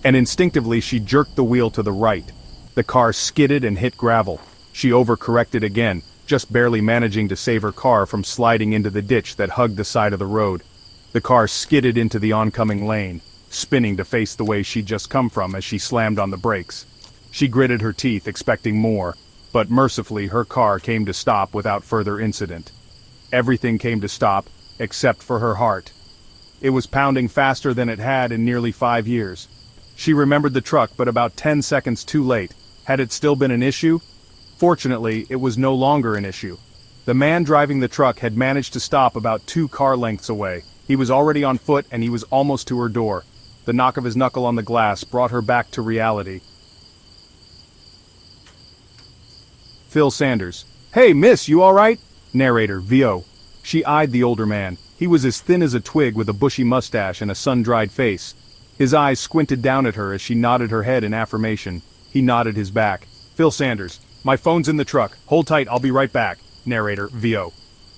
and instinctively she jerked the wheel to the right. The car skidded and hit gravel. She overcorrected again, just barely managing to save her car from sliding into the ditch that hugged the side of the road. The car skidded into the oncoming lane, spinning to face the way she'd just come from as she slammed on the brakes. She gritted her teeth, expecting more, but mercifully her car came to stop without further incident. Everything came to stop, except for her heart. It was pounding faster than it had in nearly 5 years. She remembered the truck, but about 10 seconds too late. Had it still been an issue? Fortunately, it was no longer an issue. The man driving the truck had managed to stop about 2 car lengths away. He was already on foot and he was almost to her door. The knock of his knuckle on the glass brought her back to reality. Phil Sanders. "Hey, miss, you alright?" Narrator, VO. She eyed the older man. He was as thin as a twig with a bushy mustache and a sun-dried face. His eyes squinted down at her as she nodded her head in affirmation. He nodded his back. "Phil Sanders. My phone's in the truck. Hold tight, I'll be right back." Narrator, VO.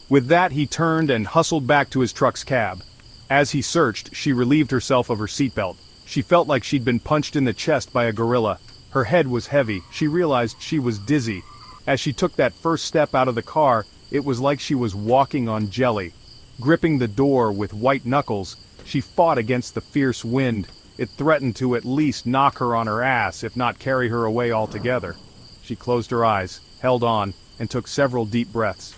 With that, he turned and hustled back to his truck's cab. As he searched, she relieved herself of her seatbelt. She felt like she'd been punched in the chest by a gorilla. Her head was heavy. She realized she was dizzy. As she took that first step out of the car, it was like she was walking on jelly. Gripping the door with white knuckles, she fought against the fierce wind. It threatened to at least knock her on her ass, if not carry her away altogether. She closed her eyes, held on, and took several deep breaths.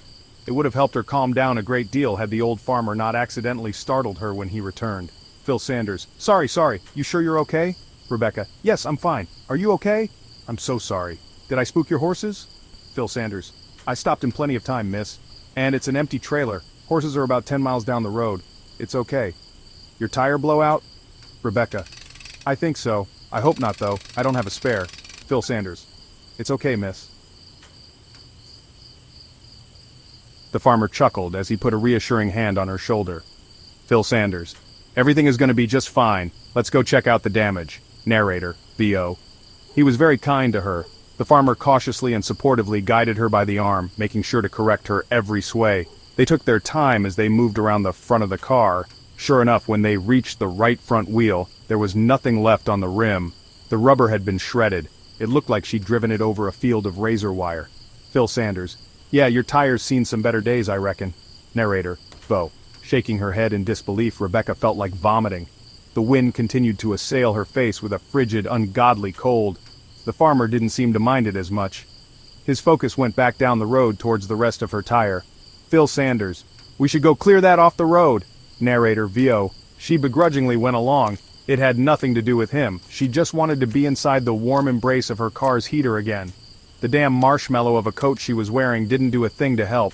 It would have helped her calm down a great deal had the old farmer not accidentally startled her when he returned. Phil Sanders. Sorry, you sure you're okay? Rebecca. Yes, I'm fine. Are you okay? I'm so sorry. Did I spook your horses? Phil Sanders. I stopped in plenty of time, miss. And it's an empty trailer. Horses are about 10 miles down the road. It's okay. Your tire blow out? Rebecca. I think so. I hope not, though. I don't have a spare. Phil Sanders. It's okay, miss. The farmer chuckled as he put a reassuring hand on her shoulder. Phil Sanders. Everything is going to be just fine. Let's go check out the damage. Narrator, VO. He was very kind to her. The farmer cautiously and supportively guided her by the arm, making sure to correct her every sway. They took their time as they moved around the front of the car. Sure enough, when they reached the right front wheel, there was nothing left on the rim. The rubber had been shredded. It looked like she'd driven it over a field of razor wire. Phil Sanders. Yeah, your tire's seen some better days, I reckon. Narrator, VO. Shaking her head in disbelief, Rebecca felt like vomiting. The wind continued to assail her face with a frigid, ungodly cold. The farmer didn't seem to mind it as much. His focus went back down the road towards the rest of her tire. Phil Sanders. We should go clear that off the road. Narrator, VO. She begrudgingly went along. It had nothing to do with him. She just wanted to be inside the warm embrace of her car's heater again. The damn marshmallow of a coat she was wearing didn't do a thing to help.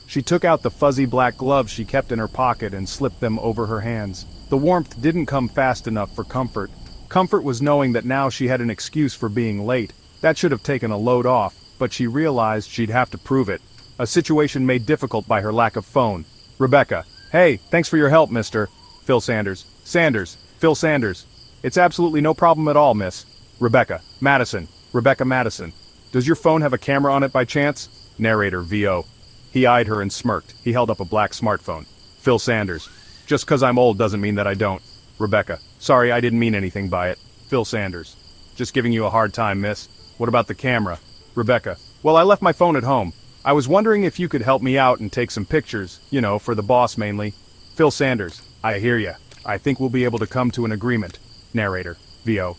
She took out the fuzzy black gloves she kept in her pocket and slipped them over her hands. The warmth didn't come fast enough for comfort. Comfort was knowing that now she had an excuse for being late. That should have taken a load off, but she realized she'd have to prove it. A situation made difficult by her lack of phone. Rebecca. Hey, thanks for your help, mister. Phil Sanders. Sanders. Phil Sanders. It's absolutely no problem at all, miss. Rebecca. Madison. Rebecca Madison. Does your phone have a camera on it by chance? Narrator, VO. He eyed her and smirked. He held up a black smartphone. Phil Sanders. Just 'cause I'm old doesn't mean that I don't. Rebecca. Sorry, I didn't mean anything by it. Phil Sanders. Just giving you a hard time, miss. What about the camera? Rebecca. Well, I left my phone at home. I was wondering if you could help me out and take some pictures, for the boss mainly. Phil Sanders. I hear ya. I think we'll be able to come to an agreement. Narrator, VO.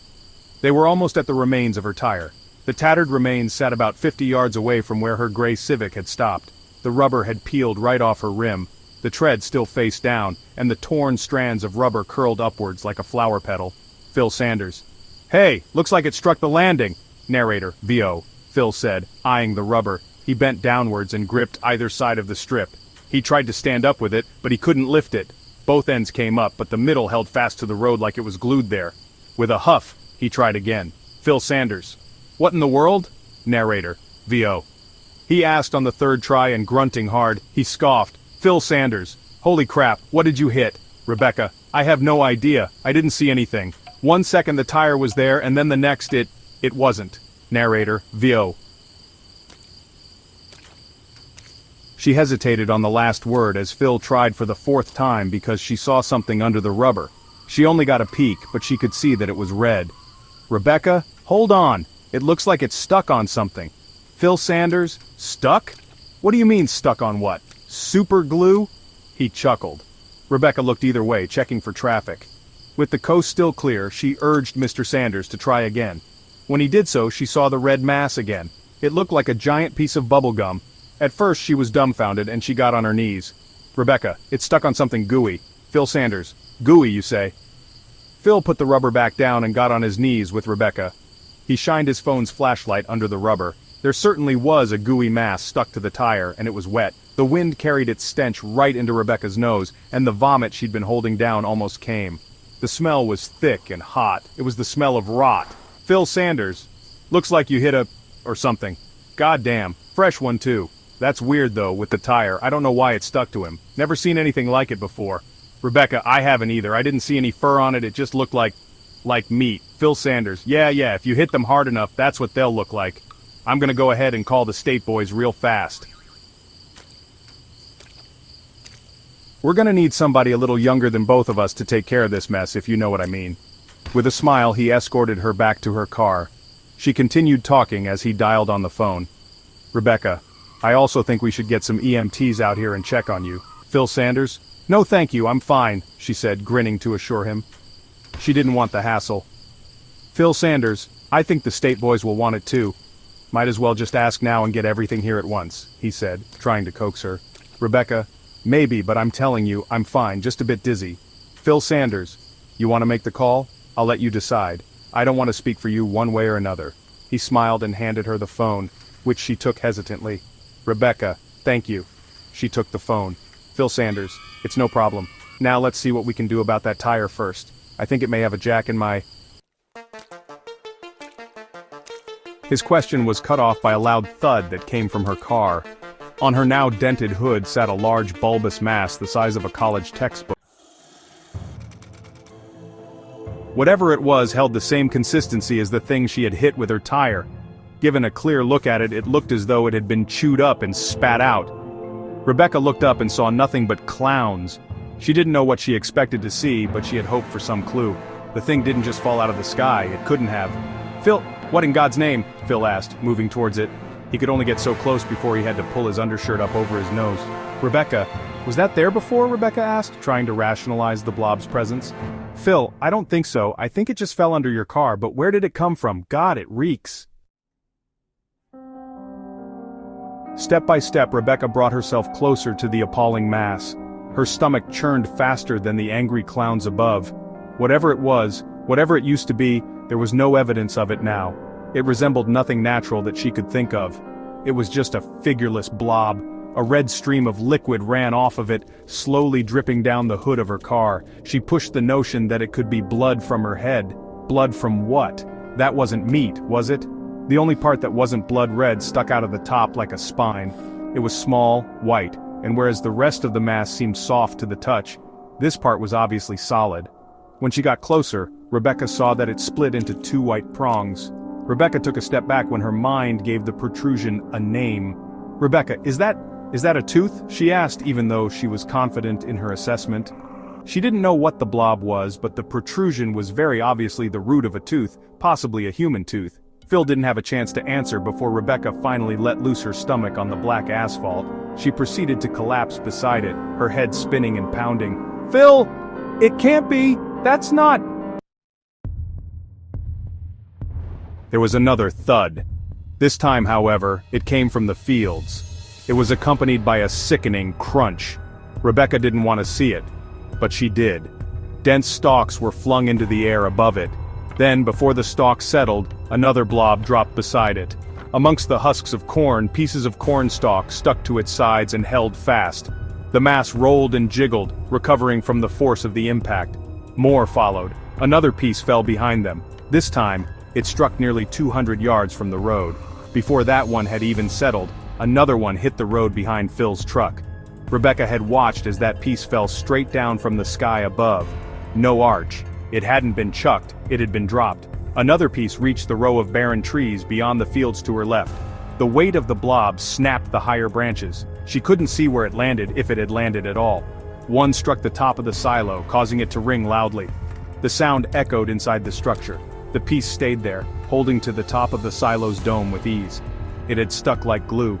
They were almost at the remains of her tire. The tattered remains sat about 50 yards away from where her gray Civic had stopped. The rubber had peeled right off her rim. The tread still faced down, and the torn strands of rubber curled upwards like a flower petal. Phil Sanders. Hey, looks like it struck the landing. Narrator, VO. Phil said, eyeing the rubber. He bent downwards and gripped either side of the strip. He tried to stand up with it, but he couldn't lift it. Both ends came up, but the middle held fast to the road like it was glued there. With a huff, he tried again. Phil Sanders. What in the world? Narrator, VO. He asked on the third try and grunting hard, he scoffed. Phil Sanders. Holy crap, what did you hit? Rebecca. I have no idea. I didn't see anything. 1 second the tire was there and then the next it wasn't. Narrator, VO. She hesitated on the last word as Phil tried for the 4th time because she saw something under the rubber. She only got a peek, but she could see that it was red. "Rebecca, hold on. It looks like it's stuck on something." "Phil Sanders, stuck? What do you mean stuck on what? Super glue?" He chuckled. Rebecca looked either way, checking for traffic. With the coast still clear, she urged Mr. Sanders to try again. When he did so, she saw the red mass again. It looked like a giant piece of bubble gum. At first she was dumbfounded and she got on her knees. "Rebecca, it's stuck on something gooey. Phil Sanders, gooey you say?" Phil put the rubber back down and got on his knees with Rebecca. He shined his phone's flashlight under the rubber. There certainly was a gooey mass stuck to the tire, and it was wet. The wind carried its stench right into Rebecca's nose, and the vomit she'd been holding down almost came. The smell was thick and hot. It was the smell of rot. "Phil Sanders, looks like you hit or something. Goddamn, fresh one too. That's weird though, with the tire. I don't know why it stuck to him. Never seen anything like it before." "Rebecca, I haven't either. I didn't see any fur on it. It just looked like meat." "Phil Sanders, yeah, if you hit them hard enough, that's what they'll look like. I'm gonna go ahead and call the state boys real fast. We're gonna need somebody a little younger than both of us to take care of this mess, if you know what I mean." With a smile, he escorted her back to her car. She continued talking as he dialed on the phone. "Rebecca, I also think we should get some EMTs out here and check on you." "Phil Sanders? No thank you, I'm fine," she said, grinning to assure him. She didn't want the hassle. "Phil Sanders, I think the state boys will want it too. Might as well just ask now and get everything here at once," he said, trying to coax her. "Rebecca, maybe, but I'm telling you, I'm fine, just a bit dizzy." "Phil Sanders, you want to make the call? I'll let you decide. I don't want to speak for you one way or another." He smiled and handed her the phone, which she took hesitantly. "Rebecca, thank you." She took the phone. "Phil Sanders, it's no problem. Now let's see what we can do about that tire first. I think it may have a jack in my..." His question was cut off by a loud thud that came from her car. On her now dented hood sat a large bulbous mass the size of a college textbook. Whatever it was held the same consistency as the thing she had hit with her tire. Given a clear look at it, it looked as though it had been chewed up and spat out. Rebecca looked up and saw nothing but clowns. She didn't know what she expected to see, but she had hoped for some clue. The thing didn't just fall out of the sky, it couldn't have. "Phil, what in God's name?" Phil asked, moving towards it. He could only get so close before he had to pull his undershirt up over his nose. "Rebecca, was that there before?" Rebecca asked, trying to rationalize the blob's presence. "Phil, I don't think so. I think it just fell under your car, but where did it come from? God, it reeks." Step by step, Rebecca brought herself closer to the appalling mass. Her stomach churned faster than the angry clowns above. Whatever it was, whatever it used to be, there was no evidence of it now. It resembled nothing natural that she could think of. It was just a figureless blob. A red stream of liquid ran off of it, slowly dripping down the hood of her car. She pushed the notion that it could be blood from her head. Blood from what? That wasn't meat, was it? The only part that wasn't blood red stuck out of the top like a spine. It was small, white, and whereas the rest of the mass seemed soft to the touch, this part was obviously solid. When she got closer, Rebecca saw that it split into two white prongs. Rebecca took a step back when her mind gave the protrusion a name. "Rebecca, is that a tooth?" she asked, even though she was confident in her assessment. She didn't know what the blob was, but the protrusion was very obviously the root of a tooth, possibly a human tooth. Phil didn't have a chance to answer before Rebecca finally let loose her stomach on the black asphalt. She proceeded to collapse beside it, her head spinning and pounding. "Phil! It can't be! That's not..." There was another thud. This time, however, it came from the fields. It was accompanied by a sickening crunch. Rebecca didn't want to see it, but she did. Dense stalks were flung into the air above it. Then, before the stalks settled, another blob dropped beside it. Amongst the husks of corn, pieces of corn stalk stuck to its sides and held fast. The mass rolled and jiggled, recovering from the force of the impact. More followed. Another piece fell behind them. This time, it struck nearly 200 yards from the road. Before that one had even settled, another one hit the road behind Phil's truck. Rebecca had watched as that piece fell straight down from the sky above. No arch. It hadn't been chucked, it had been dropped. Another piece reached the row of barren trees beyond the fields to her left. The weight of the blob snapped the higher branches. She couldn't see where it landed, if it had landed at all. One struck the top of the silo, causing it to ring loudly. The sound echoed inside the structure. The piece stayed there, holding to the top of the silo's dome with ease. It had stuck like glue.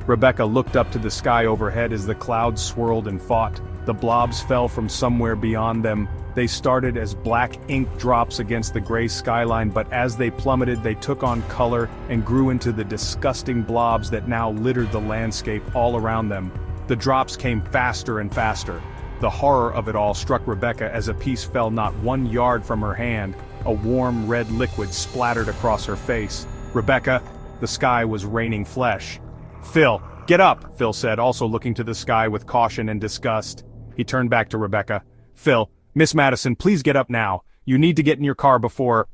Rebecca looked up to the sky overhead as the clouds swirled and fought. The blobs fell from somewhere beyond them. They started as black ink drops against the gray skyline, but as they plummeted they took on color and grew into the disgusting blobs that now littered the landscape all around them. The drops came faster and faster. The horror of it all struck Rebecca as a piece fell not 1 yard from her hand. A warm red liquid splattered across her face. Rebecca, the sky was raining flesh. "Phil, get up," Phil said, also looking to the sky with caution and disgust. He turned back to Rebecca. "Phil, Miss Madison, please get up now. You need to get in your car before—"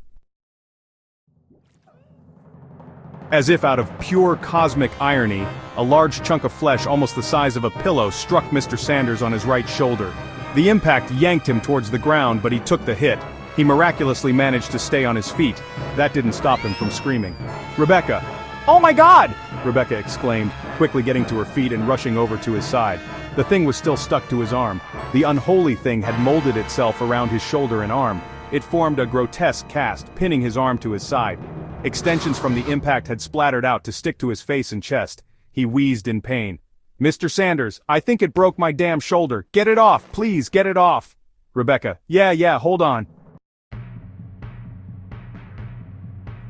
As if out of pure cosmic irony, a large chunk of flesh almost the size of a pillow struck Mr. Sanders on his right shoulder. The impact yanked him towards the ground, but he took the hit. He miraculously managed to stay on his feet. That didn't stop him from screaming. "Rebecca!" "Oh my God!" Rebecca exclaimed, quickly getting to her feet and rushing over to his side. The thing was still stuck to his arm. The unholy thing had molded itself around his shoulder and arm. It formed a grotesque cast, pinning his arm to his side. Extensions from the impact had splattered out to stick to his face and chest. He wheezed in pain. "Mr. Sanders, I think it broke my damn shoulder. Get it off, please, get it off." Rebecca, yeah, hold on."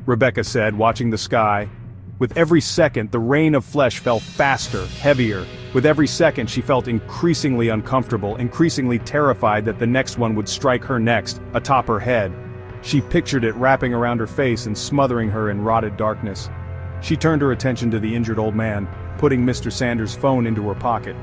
Rebecca said, watching the sky. With every second, the rain of flesh fell faster, heavier. With every second, she felt increasingly uncomfortable, increasingly terrified that the next one would strike her next, atop her head. She pictured it wrapping around her face and smothering her in rotted darkness. She turned her attention to the injured old man, putting Mr. Sanders' phone into her pocket.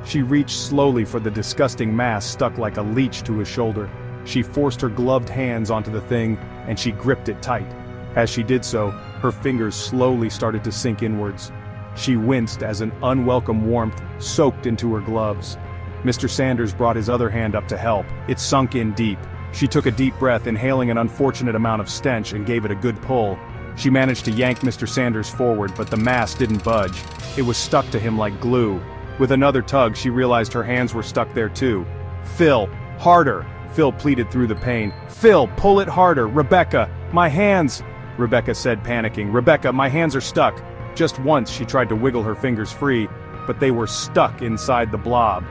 She reached slowly for the disgusting mass stuck like a leech to his shoulder. She forced her gloved hands onto the thing, and she gripped it tight. As she did so, her fingers slowly started to sink inwards. She winced as an unwelcome warmth soaked into her gloves. Mr. Sanders brought his other hand up to help. It sunk in deep. She took a deep breath, inhaling an unfortunate amount of stench, and gave it a good pull. She managed to yank Mr. Sanders forward, but the mass didn't budge. It was stuck to him like glue. With another tug, she realized her hands were stuck there too. "Phil, harder!" Phil pleaded through the pain. "Phil, pull it harder! Rebecca, my hands!" Rebecca said, panicking. "Rebecca, my hands are stuck." Just once she tried to wiggle her fingers free, but they were stuck inside the blob.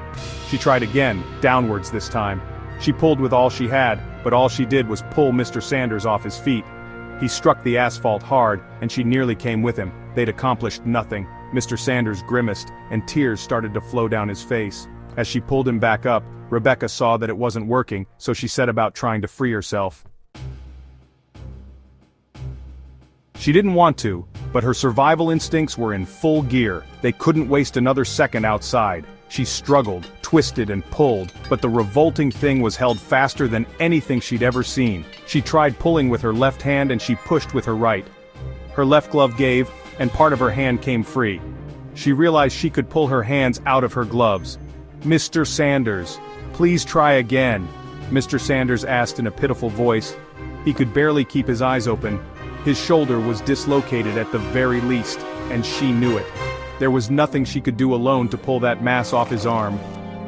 She tried again, downwards this time. She pulled with all she had, but all she did was pull Mr. Sanders off his feet. He struck the asphalt hard, and she nearly came with him. They'd accomplished nothing. Mr. Sanders grimaced, and tears started to flow down his face. As she pulled him back up, Rebecca saw that it wasn't working, so she set about trying to free herself. She didn't want to, but her survival instincts were in full gear. They couldn't waste another second outside. She struggled, twisted and pulled, but the revolting thing was held faster than anything she'd ever seen. She tried pulling with her left hand and she pushed with her right. Her left glove gave, and part of her hand came free. She realized she could pull her hands out of her gloves. "Mr. Sanders, please try again," Mr. Sanders asked in a pitiful voice. He could barely keep his eyes open. His shoulder was dislocated at the very least, and she knew it. There was nothing she could do alone to pull that mass off his arm.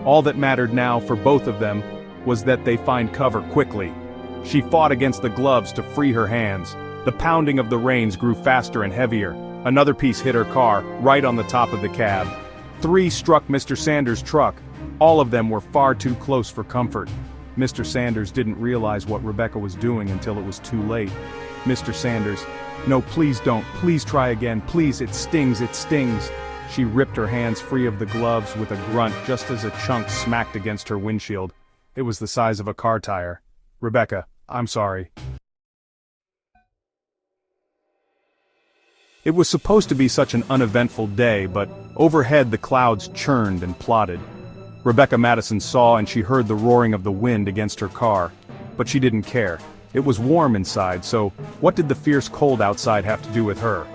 All that mattered now for both of them was that they find cover quickly. She fought against the gloves to free her hands. The pounding of the rains grew faster and heavier. Another piece hit her car, right on the top of the cab. 3 struck Mr. Sanders' truck. All of them were far too close for comfort. Mr. Sanders didn't realize what Rebecca was doing until it was too late. "Mr. Sanders, no, please don't, please try again, please, it stings, it stings." She ripped her hands free of the gloves with a grunt just as a chunk smacked against her windshield. It was the size of a car tire. "Rebecca, I'm sorry." It was supposed to be such an uneventful day, but overhead the clouds churned and plotted. Rebecca Madison saw and she heard the roaring of the wind against her car. But she didn't care. It was warm inside, so what did the fierce cold outside have to do with her?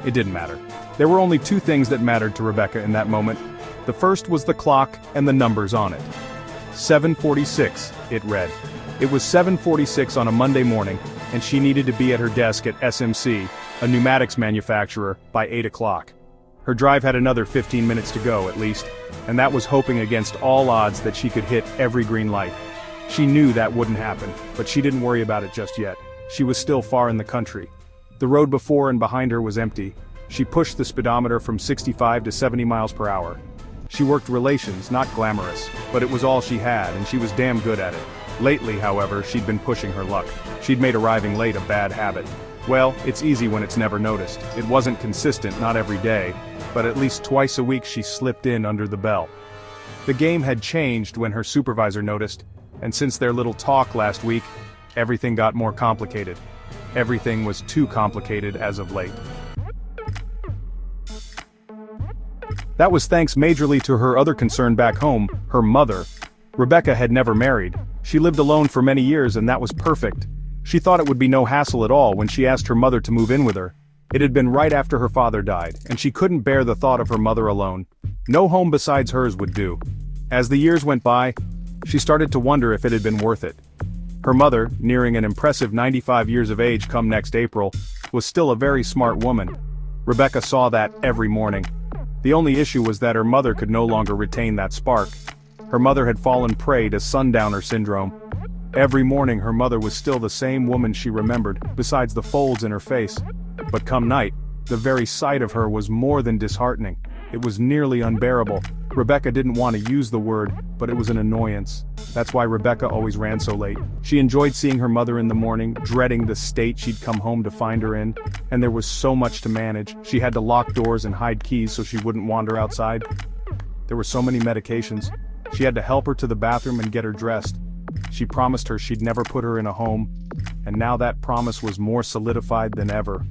It didn't matter. There were only 2 things that mattered to Rebecca in that moment. The first was the clock and the numbers on it. 7:46, it read. It was 7:46 on a Monday morning, and she needed to be at her desk at SMC, a pneumatics manufacturer, by 8 o'clock. Her drive had another 15 minutes to go, at least, and that was hoping against all odds that she could hit every green light. She knew that wouldn't happen, but she didn't worry about it just yet. She was still far in the country. The road before and behind her was empty. She pushed the speedometer from 65 to 70 miles per hour. She worked relations, not glamorous, but it was all she had, and she was damn good at it. Lately, however, she'd been pushing her luck. She'd made arriving late a bad habit. Well, it's easy when it's never noticed. It wasn't consistent, not every day, but at least twice a week she slipped in under the bell. The game had changed when her supervisor noticed, and since their little talk last week, everything got more complicated. Everything was too complicated as of late. That was thanks majorly to her other concern back home, her mother. Rebecca had never married. She lived alone for many years and that was perfect. She thought it would be no hassle at all when she asked her mother to move in with her. It had been right after her father died, and she couldn't bear the thought of her mother alone. No home besides hers would do. As the years went by, she started to wonder if it had been worth it. Her mother, nearing an impressive 95 years of age come next April, was still a very smart woman. Rebecca saw that every morning. The only issue was that her mother could no longer retain that spark. Her mother had fallen prey to sundowner syndrome. Every morning her mother was still the same woman she remembered, besides the folds in her face. But come night, the very sight of her was more than disheartening. It was nearly unbearable. Rebecca didn't want to use the word, but it was an annoyance. That's why Rebecca always ran so late. She enjoyed seeing her mother in the morning, dreading the state she'd come home to find her in, and there was so much to manage. She had to lock doors and hide keys so she wouldn't wander outside. There were so many medications. She had to help her to the bathroom and get her dressed. She promised her she'd never put her in a home, and now that promise was more solidified than ever.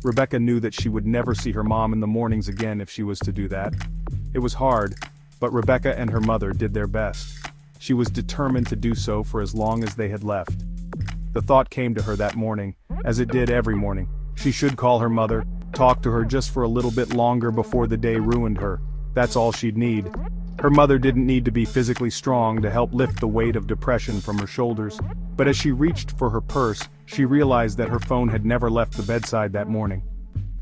Rebecca knew that she would never see her mom in the mornings again if she was to do that. It was hard, but Rebecca and her mother did their best. She was determined to do so for as long as they had left. The thought came to her that morning, as it did every morning. She should call her mother, talk to her just for a little bit longer before the day ruined her. That's all she'd need. Her mother didn't need to be physically strong to help lift the weight of depression from her shoulders, but as she reached for her purse, she realized that her phone had never left the bedside that morning.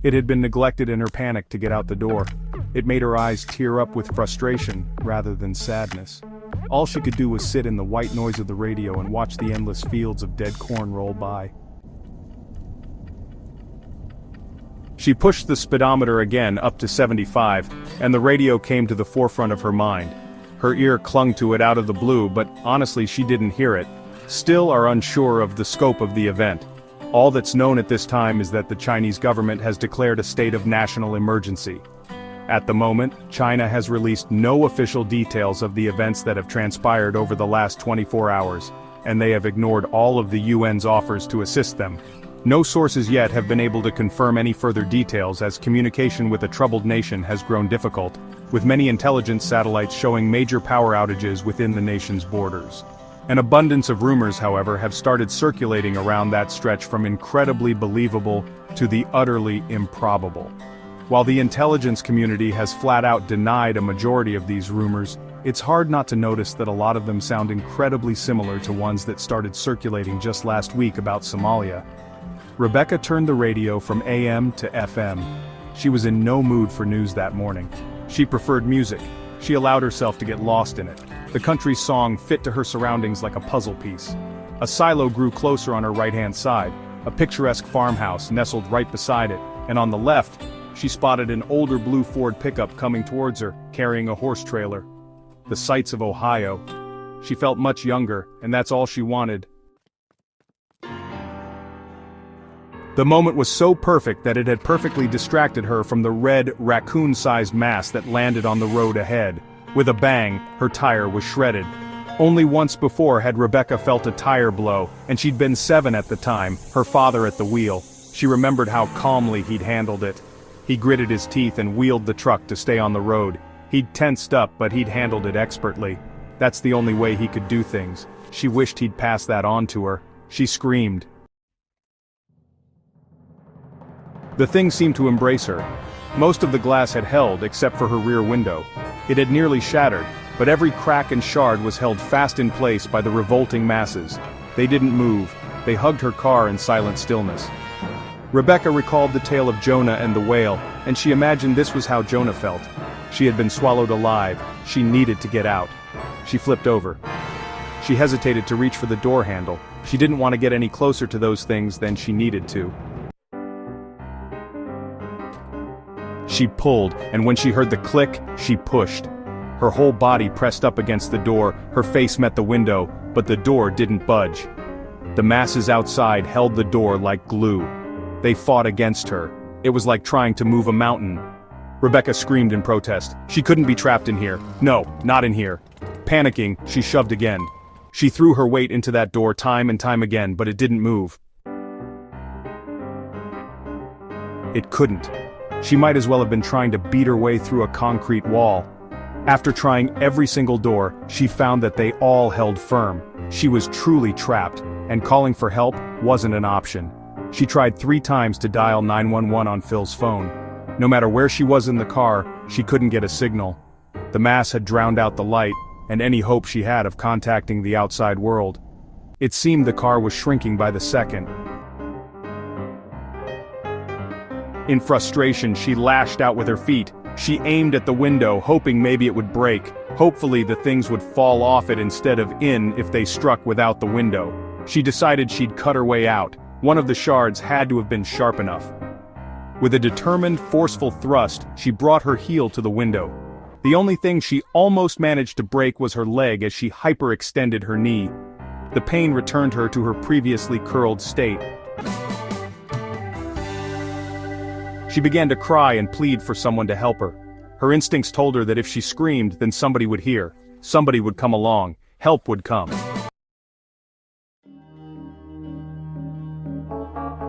It had been neglected in her panic to get out the door. It made her eyes tear up with frustration rather than sadness. All she could do was sit in the white noise of the radio and watch the endless fields of dead corn roll by. She pushed the speedometer again up to 75, and the radio came to the forefront of her mind. Her ear clung to it out of the blue, but honestly she didn't hear it. Still are unsure of the scope of the event. All that's known at this time is that the Chinese government has declared a state of national emergency. At the moment, China has released no official details of the events that have transpired over the last 24 hours, and they have ignored all of the UN's offers to assist them. No sources yet have been able to confirm any further details as communication with a troubled nation has grown difficult, with many intelligence satellites showing major power outages within the nation's borders. An abundance of rumors, however, have started circulating around that stretch from incredibly believable to the utterly improbable. While the intelligence community has flat out denied a majority of these rumors, it's hard not to notice that a lot of them sound incredibly similar to ones that started circulating just last week about Somalia. Rebecca turned the radio from AM to FM. She was in no mood for news that morning. She preferred music. She allowed herself to get lost in it. The country's song fit to her surroundings like a puzzle piece. A silo grew closer on her right-hand side, a picturesque farmhouse nestled right beside it, and on the left, she spotted an older blue Ford pickup coming towards her, carrying a horse trailer. The sights of Ohio. She felt much younger, and that's all she wanted. The moment was so perfect that it had perfectly distracted her from the red, raccoon-sized mass that landed on the road ahead. With a bang, her tire was shredded. Only once before had Rebecca felt a tire blow, and she'd been 7 at the time, her father at the wheel. She remembered how calmly he'd handled it. He gritted his teeth and wheeled the truck to stay on the road. He'd tensed up, but he'd handled it expertly. That's the only way he could do things. She wished he'd pass that on to her. She screamed. The thing seemed to embrace her. Most of the glass had held except for her rear window. It had nearly shattered, but every crack and shard was held fast in place by the revolting masses. They didn't move. They hugged her car in silent stillness. Rebecca recalled the tale of Jonah and the whale, and she imagined this was how Jonah felt. She had been swallowed alive. She needed to get out. She flipped over. She hesitated to reach for the door handle. She didn't want to get any closer to those things than she needed to. She pulled, and when she heard the click, she pushed. Her whole body pressed up against the door, her face met the window, but the door didn't budge. The masses outside held the door like glue. They fought against her. It was like trying to move a mountain. Rebecca screamed in protest. She couldn't be trapped in here. No, not in here. Panicking, she shoved again. She threw her weight into that door time and time again, but it didn't move. It couldn't. She might as well have been trying to beat her way through a concrete wall. After trying every single door, she found that they all held firm. She was truly trapped, and calling for help wasn't an option. She tried 3 times to dial 911 on Phil's phone. No matter where she was in the car, she couldn't get a signal. The mass had drowned out the light, and any hope she had of contacting the outside world. It seemed the car was shrinking by the second. In frustration, she lashed out with her feet. She aimed at the window, hoping maybe it would break. Hopefully the things would fall off it instead of in if they struck without the window. She decided she'd cut her way out. One of the shards had to have been sharp enough. With a determined, forceful thrust, she brought her heel to the window. The only thing she almost managed to break was her leg as she hyperextended her knee. The pain returned her to her previously curled state. She began to cry and plead for someone to help her. Her instincts told her that if she screamed, then somebody would hear. Somebody would come along. Help would come.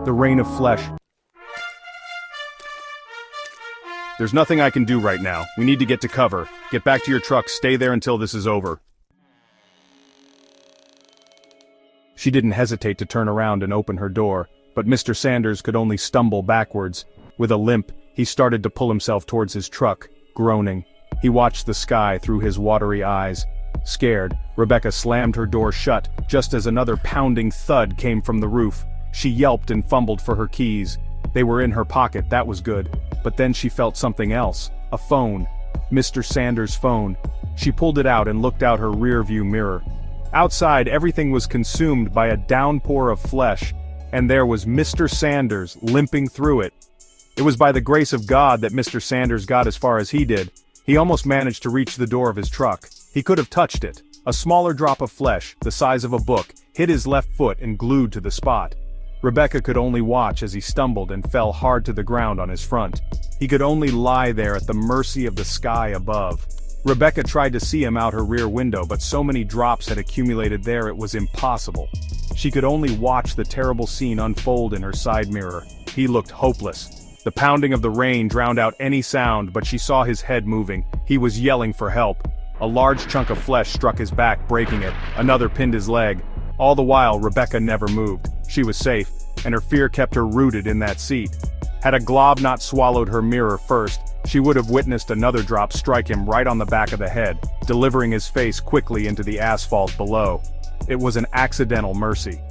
The rain of flesh. There's nothing I can do right now. We need to get to cover. Get back to your truck, stay there until this is over. She didn't hesitate to turn around and open her door, but Mr. Sanders could only stumble backwards. With a limp, he started to pull himself towards his truck, groaning. He watched the sky through his watery eyes. Scared, Rebecca slammed her door shut, just as another pounding thud came from the roof. She yelped and fumbled for her keys. They were in her pocket, that was good. But then she felt something else. A phone. Mr. Sanders' phone. She pulled it out and looked out her rear-view mirror. Outside, everything was consumed by a downpour of flesh, and there was Mr. Sanders limping through it. It was by the grace of God that Mr. Sanders got as far as he did. He almost managed to reach the door of his truck. He could have touched it. A smaller drop of flesh, the size of a book, hit his left foot and glued to the spot. Rebecca could only watch as he stumbled and fell hard to the ground on his front. He could only lie there at the mercy of the sky above. Rebecca tried to see him out her rear window, but so many drops had accumulated there it was impossible. She could only watch the terrible scene unfold in her side mirror. He looked hopeless. The pounding of the rain drowned out any sound, but she saw his head moving. He was yelling for help. A large chunk of flesh struck his back, breaking it. Another pinned his leg. All the while, Rebecca never moved. She was safe, and her fear kept her rooted in that seat. Had a glob not swallowed her mirror first, she would have witnessed another drop strike him right on the back of the head, delivering his face quickly into the asphalt below. It was an accidental mercy.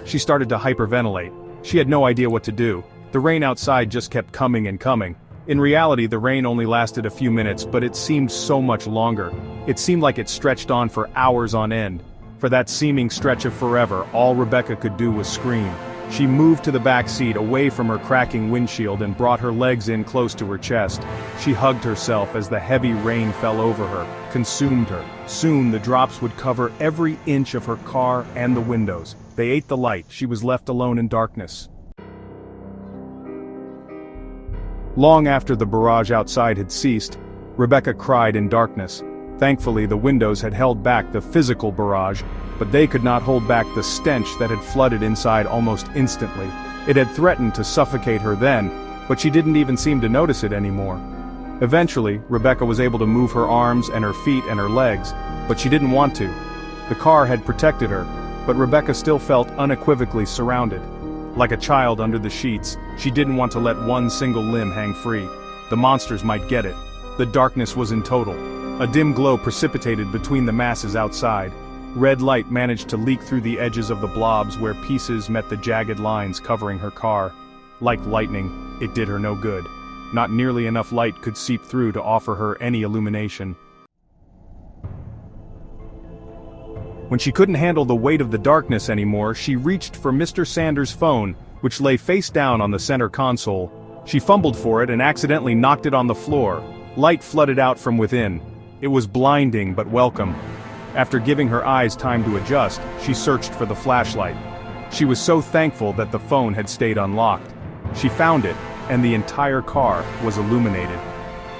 She started to hyperventilate. She had no idea what to do. The rain outside just kept coming and coming. In reality, the rain only lasted a few minutes, but it seemed so much longer. It seemed like it stretched on for hours on end. For that seeming stretch of forever, all Rebecca could do was scream. She moved to the back seat away from her cracking windshield and brought her legs in close to her chest. She hugged herself as the heavy rain fell over her, consumed her. Soon the drops would cover every inch of her car and the windows. They ate the light. She was left alone in darkness. Long after the barrage outside had ceased, Rebecca cried in darkness. Thankfully, the windows had held back the physical barrage, but they could not hold back the stench that had flooded inside almost instantly. It had threatened to suffocate her then, but she didn't even seem to notice it anymore. Eventually, Rebecca was able to move her arms and her feet and her legs, but she didn't want to. The car had protected her, but Rebecca still felt unequivocally surrounded. Like a child under the sheets, she didn't want to let one single limb hang free. The monsters might get it. The darkness was in total. A dim glow precipitated between the masses outside. Red light managed to leak through the edges of the blobs where pieces met the jagged lines covering her car. Like lightning, it did her no good. Not nearly enough light could seep through to offer her any illumination. When she couldn't handle the weight of the darkness anymore, she reached for Mr. Sanders' phone, which lay face down on the center console. She fumbled for it and accidentally knocked it on the floor. Light flooded out from within. It was blinding but welcome. After giving her eyes time to adjust, she searched for the flashlight. She was so thankful that the phone had stayed unlocked. She found it, and the entire car was illuminated.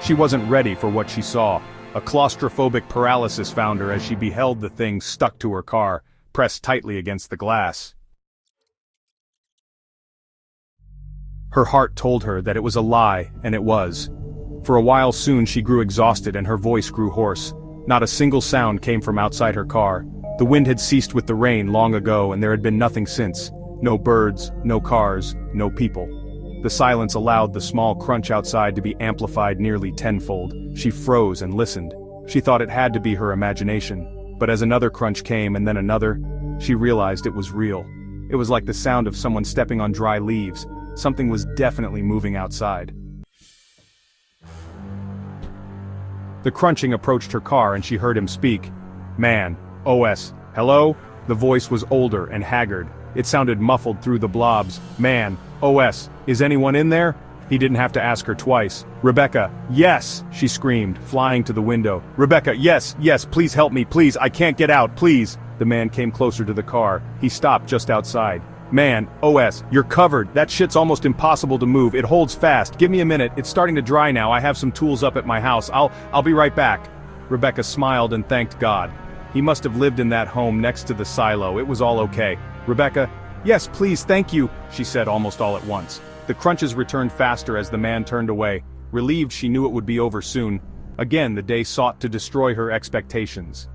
She wasn't ready for what she saw. A claustrophobic paralysis found her as she beheld the thing stuck to her car, pressed tightly against the glass. Her heart told her that it was a lie, and it was. For a while soon she grew exhausted and her voice grew hoarse. Not a single sound came from outside her car. The wind had ceased with the rain long ago and there had been nothing since. No birds, no cars, no people. The silence allowed the small crunch outside to be amplified nearly tenfold. She froze and listened. She thought it had to be her imagination. But as another crunch came and then another, she realized it was real. It was like the sound of someone stepping on dry leaves. Something was definitely moving outside. The crunching approached her car and she heard him speak. "Man, OS, hello?" The voice was older and haggard. It sounded muffled through the blobs. "Man, OS, is anyone in there?" He didn't have to ask her twice. "Rebecca, yes!" she screamed, flying to the window. "Rebecca, yes, please help me, please, I can't get out, please!" The man came closer to the car. He stopped just outside. "Man, OS, you're covered, that shit's almost impossible to move, it holds fast, give me a minute, it's starting to dry now, I have some tools up at my house, I'll be right back." Rebecca smiled and thanked God. He must have lived in that home next to the silo, it was all okay. "Rebecca, yes please, thank you," she said almost all at once. The crunches returned faster as the man turned away. Relieved she knew it would be over soon. Again the day sought to destroy her expectations.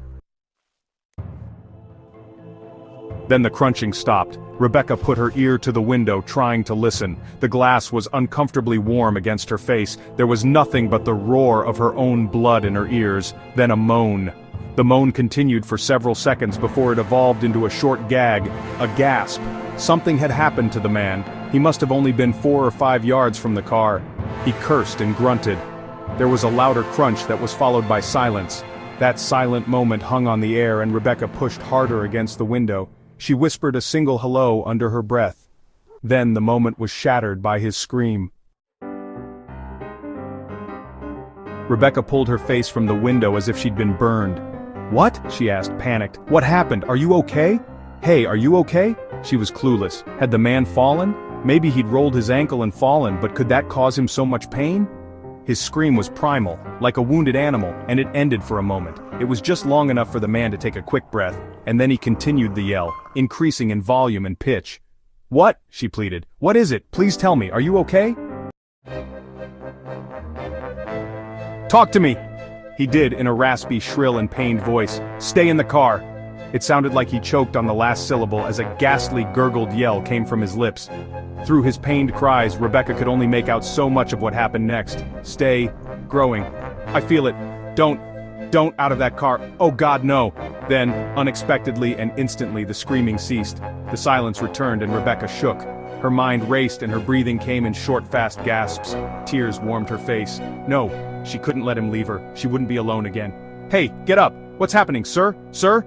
Then the crunching stopped. Rebecca put her ear to the window trying to listen. The glass was uncomfortably warm against her face. There was nothing but the roar of her own blood in her ears, then a moan. The moan continued for several seconds before it evolved into a short gag, a gasp. Something had happened to the man. He must have only been 4 or 5 yards from the car. He cursed and grunted. There was a louder crunch that was followed by silence. That silent moment hung on the air and Rebecca pushed harder against the window. She whispered a single hello under her breath. Then the moment was shattered by his scream. Rebecca pulled her face from the window as if she'd been burned. "What?" she asked, panicked. "What happened? Are you okay? Hey, are you okay?" She was clueless. Had the man fallen? Maybe he'd rolled his ankle and fallen, but could that cause him so much pain? His scream was primal, like a wounded animal, and it ended for a moment. It was just long enough for the man to take a quick breath, and then he continued the yell, increasing in volume and pitch. "What?" she pleaded. "What is it? Please tell me, are you okay?" "Talk to me!" He did in a raspy, shrill and pained voice. "Stay in the car." It sounded like he choked on the last syllable as a ghastly gurgled yell came from his lips. Through his pained cries, Rebecca could only make out so much of what happened next. "Stay. Growing. I feel it. Don't out of that car. Oh God, no." Then, unexpectedly and instantly the screaming ceased. The silence returned and Rebecca shook. Her mind raced and her breathing came in short, fast gasps. Tears warmed her face. No, she couldn't let him leave her. She wouldn't be alone again. "Hey, get up! What's happening, sir? Sir?"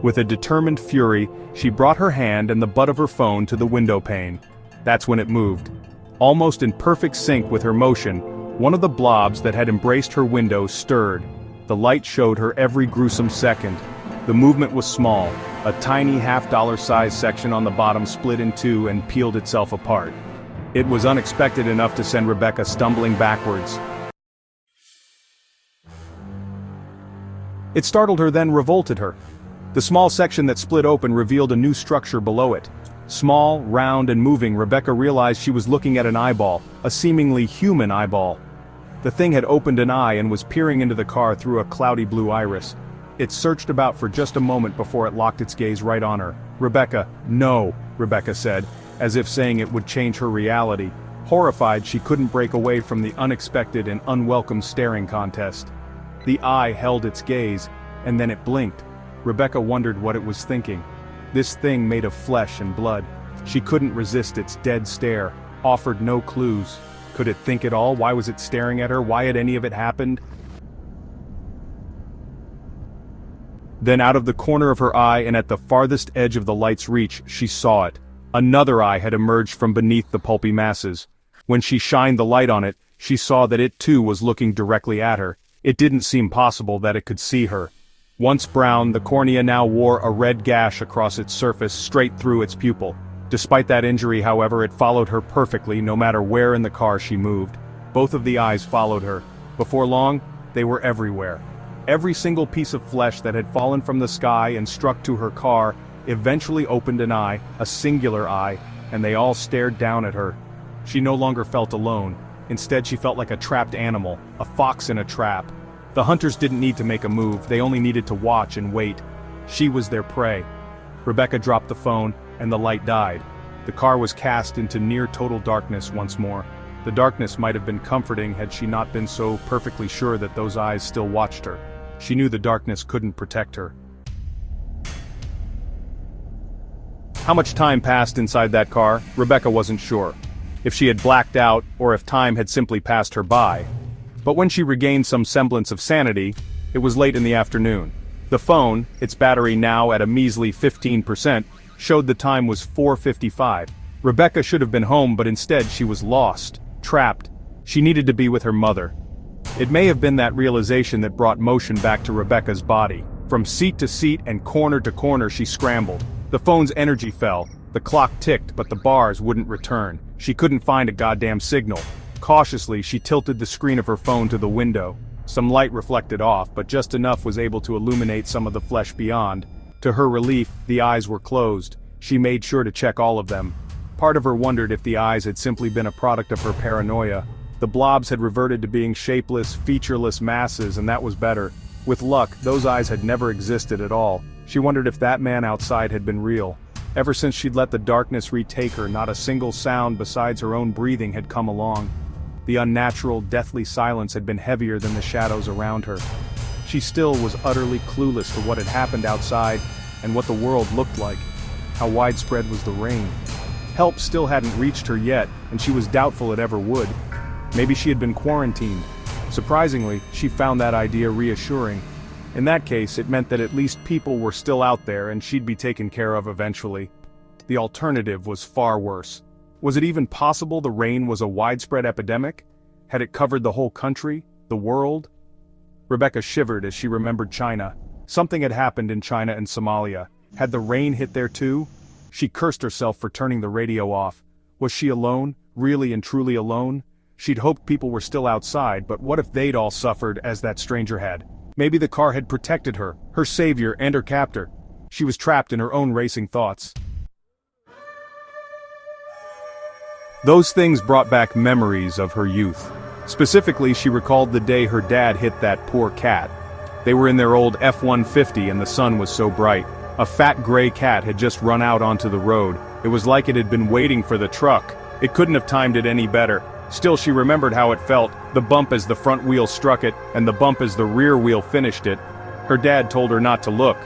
With a determined fury, she brought her hand and the butt of her phone to the window pane. That's when it moved. Almost in perfect sync with her motion, one of the blobs that had embraced her window stirred. The light showed her every gruesome second. The movement was small. A tiny half-dollar size section on the bottom split in two and peeled itself apart. It was unexpected enough to send Rebecca stumbling backwards. It startled her, then revolted her. The small section that split open revealed a new structure below it. Small, round and moving, Rebecca realized she was looking at an eyeball, a seemingly human eyeball. The thing had opened an eye and was peering into the car through a cloudy blue iris. It searched about for just a moment before it locked its gaze right on her. "Rebecca, no," Rebecca said, as if saying it would change her reality. Horrified, she couldn't break away from the unexpected and unwelcome staring contest. The eye held its gaze, and then it blinked. Rebecca wondered what it was thinking. This thing made of flesh and blood. She couldn't resist its dead stare, offered no clues. Could it think at all? Why was it staring at her? Why had any of it happened? Then out of the corner of her eye and at the farthest edge of the light's reach, she saw it. Another eye had emerged from beneath the pulpy masses. When she shined the light on it, she saw that it too was looking directly at her. It didn't seem possible that it could see her. Once brown, the cornea now wore a red gash across its surface straight through its pupil. Despite that injury, however, it followed her perfectly no matter where in the car she moved. Both of the eyes followed her. Before long, they were everywhere. Every single piece of flesh that had fallen from the sky and struck to her car eventually opened an eye, a singular eye, and they all stared down at her. She no longer felt alone. Instead, she felt like a trapped animal, a fox in a trap. The hunters didn't need to make a move, they only needed to watch and wait. She was their prey. Rebecca dropped the phone, and the light died. The car was cast into near total darkness once more. The darkness might have been comforting had she not been so perfectly sure that those eyes still watched her. She knew the darkness couldn't protect her. How much time passed inside that car, Rebecca wasn't sure. If she had blacked out, or if time had simply passed her by. But when she regained some semblance of sanity, it was late in the afternoon. The phone, its battery now at a measly 15%, showed the time was 4:55. Rebecca should have been home, but instead she was lost, trapped. She needed to be with her mother. It may have been that realization that brought motion back to Rebecca's body. From seat to seat and corner to corner she scrambled. The phone's energy fell. The clock ticked, but the bars wouldn't return. She couldn't find a goddamn signal. Cautiously, she tilted the screen of her phone to the window. Some light reflected off, but just enough was able to illuminate some of the flesh beyond. To her relief, the eyes were closed. She made sure to check all of them. Part of her wondered if the eyes had simply been a product of her paranoia. The blobs had reverted to being shapeless, featureless masses, and that was better. With luck, those eyes had never existed at all. She wondered if that man outside had been real. Ever since she'd let the darkness retake her, not a single sound besides her own breathing had come along. The unnatural, deathly silence had been heavier than the shadows around her. She still was utterly clueless to what had happened outside, and what the world looked like. How widespread was the rain? Help still hadn't reached her yet, and she was doubtful it ever would. Maybe she had been quarantined. Surprisingly, she found that idea reassuring. In that case, it meant that at least people were still out there and she'd be taken care of eventually. The alternative was far worse. Was it even possible the rain was a widespread epidemic? Had it covered the whole country, the world? Rebecca shivered as she remembered China. Something had happened in China and Somalia. Had the rain hit there too? She cursed herself for turning the radio off. Was she alone, really and truly alone? She'd hoped people were still outside, but what if they'd all suffered as that stranger had? Maybe the car had protected her, her savior and her captor. She was trapped in her own racing thoughts. Those things brought back memories of her youth. Specifically, she recalled the day her dad hit that poor cat. They were in their old F-150 and the sun was so bright. A fat gray cat had just run out onto the road. It was like it had been waiting for the truck. It couldn't have timed it any better. Still, she remembered how it felt, the bump as the front wheel struck it, and the bump as the rear wheel finished it. Her dad told her not to look.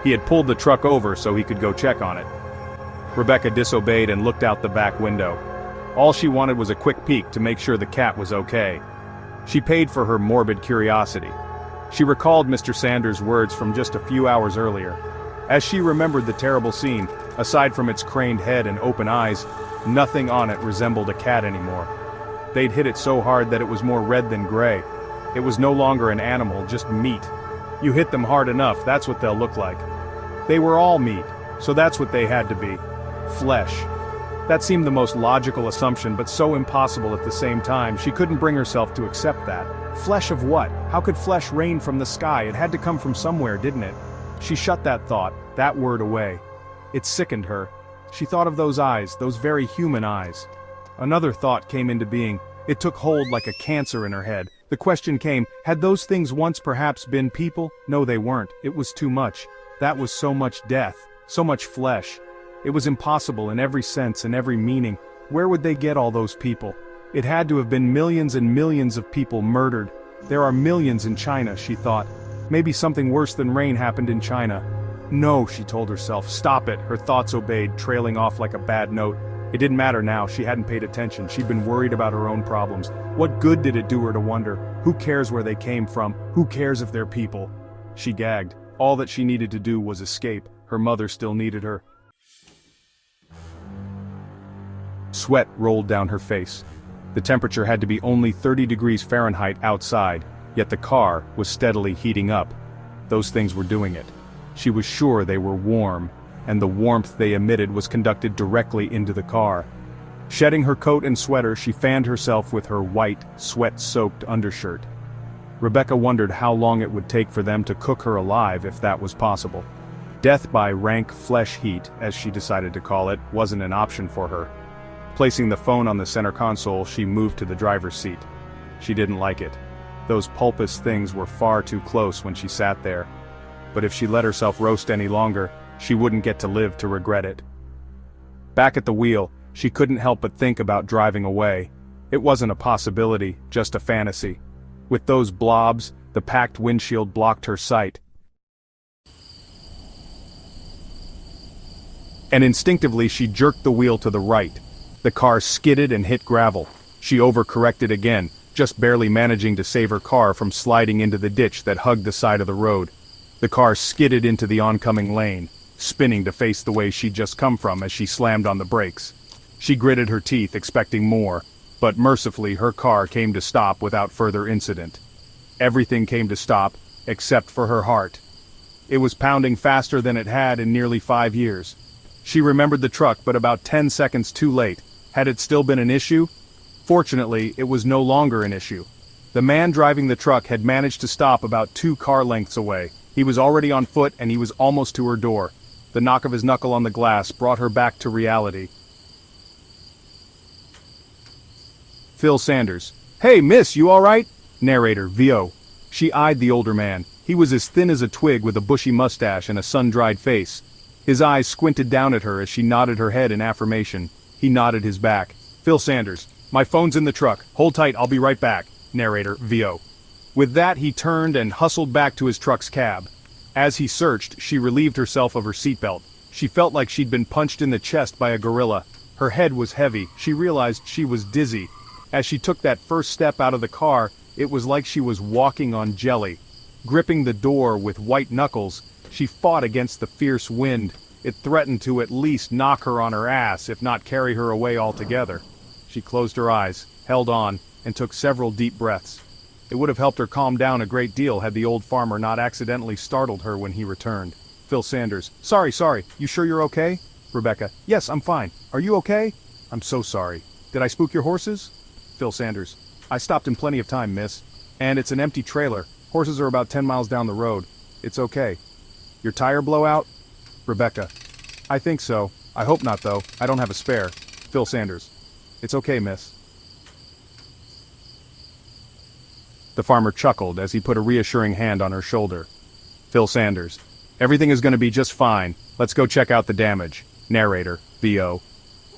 He had pulled the truck over so he could go check on it. Rebecca disobeyed and looked out the back window. All she wanted was a quick peek to make sure the cat was okay. She paid for her morbid curiosity. She recalled Mr. Sanders' words from just a few hours earlier. As she remembered the terrible scene, aside from its craned head and open eyes, nothing on it resembled a cat anymore. They'd hit it so hard that it was more red than gray. It was no longer an animal, just meat. You hit them hard enough, that's what they'll look like. They were all meat, so that's what they had to be. Flesh. That seemed the most logical assumption, but so impossible at the same time, she couldn't bring herself to accept that. Flesh of what? How could flesh rain from the sky? It had to come from somewhere, didn't it? She shut that thought, that word away. It sickened her. She thought of those eyes, those very human eyes. Another thought came into being. It took hold like a cancer in her head. The question came, had those things once perhaps been people? No, they weren't. It was too much. That was so much death, so much flesh. It was impossible in every sense and every meaning. Where would they get all those people? It had to have been millions and millions of people murdered. There are millions in China, she thought. Maybe something worse than rain happened in China. No, she told herself, stop it. Her thoughts obeyed, trailing off like a bad note. It didn't matter now, she hadn't paid attention, she'd been worried about her own problems. What good did it do her to wonder? Who cares where they came from? Who cares if they're people? She gagged. All that she needed to do was escape. Her mother still needed her. Sweat rolled down her face. The temperature had to be only 30 degrees Fahrenheit outside, yet the car was steadily heating up. Those things were doing it. She was sure they were warm, and the warmth they emitted was conducted directly into the car. Shedding her coat and sweater, she fanned herself with her white, sweat-soaked undershirt. Rebecca wondered how long it would take for them to cook her alive if that was possible. Death by rank flesh heat, as she decided to call it, wasn't an option for her. Placing the phone on the center console, she moved to the driver's seat. She didn't like it. Those pulpous things were far too close when she sat there. But if she let herself roast any longer, she wouldn't get to live to regret it. Back at the wheel, she couldn't help but think about driving away. It wasn't a possibility, just a fantasy. With those blobs, the packed windshield blocked her sight. And instinctively she jerked the wheel to the right. The car skidded and hit gravel. She overcorrected again, just barely managing to save her car from sliding into the ditch that hugged the side of the road. The car skidded into the oncoming lane, spinning to face the way she'd just come from as she slammed on the brakes. She gritted her teeth, expecting more, but mercifully her car came to stop without further incident. Everything came to stop, except for her heart. It was pounding faster than it had in nearly 5 years. She remembered the truck, but about 10 seconds too late. Had it still been an issue? Fortunately, it was no longer an issue. The man driving the truck had managed to stop about 2 car lengths away. He was already on foot and he was almost to her door. The knock of his knuckle on the glass brought her back to reality. Phil Sanders. "Hey, miss, you alright?" Narrator, VO. She eyed the older man. He was as thin as a twig with a bushy mustache and a sun-dried face. His eyes squinted down at her as she nodded her head in affirmation. He nodded his back. "Phil Sanders. My phone's in the truck. Hold tight, I'll be right back." Narrator, VO. With that, he turned and hustled back to his truck's cab. As he searched, she relieved herself of her seatbelt. She felt like she'd been punched in the chest by a gorilla. Her head was heavy. She realized she was dizzy. As she took that first step out of the car, it was like she was walking on jelly. Gripping the door with white knuckles, she fought against the fierce wind. It threatened to at least knock her on her ass, if not carry her away altogether. She closed her eyes, held on, and took several deep breaths. It would have helped her calm down a great deal had the old farmer not accidentally startled her when he returned. Phil Sanders. Sorry, you sure you're okay? Rebecca. Yes, I'm fine. Are you okay? I'm so sorry. Did I spook your horses? Phil Sanders. I stopped in plenty of time, miss. And it's an empty trailer. Horses are about 10 miles down the road. It's okay. Your tire blow out? Rebecca. I think so. I hope not, though. I don't have a spare. Phil Sanders. It's okay, miss. The farmer chuckled as he put a reassuring hand on her shoulder. Phil Sanders. Everything is going to be just fine. Let's go check out the damage. Narrator, VO.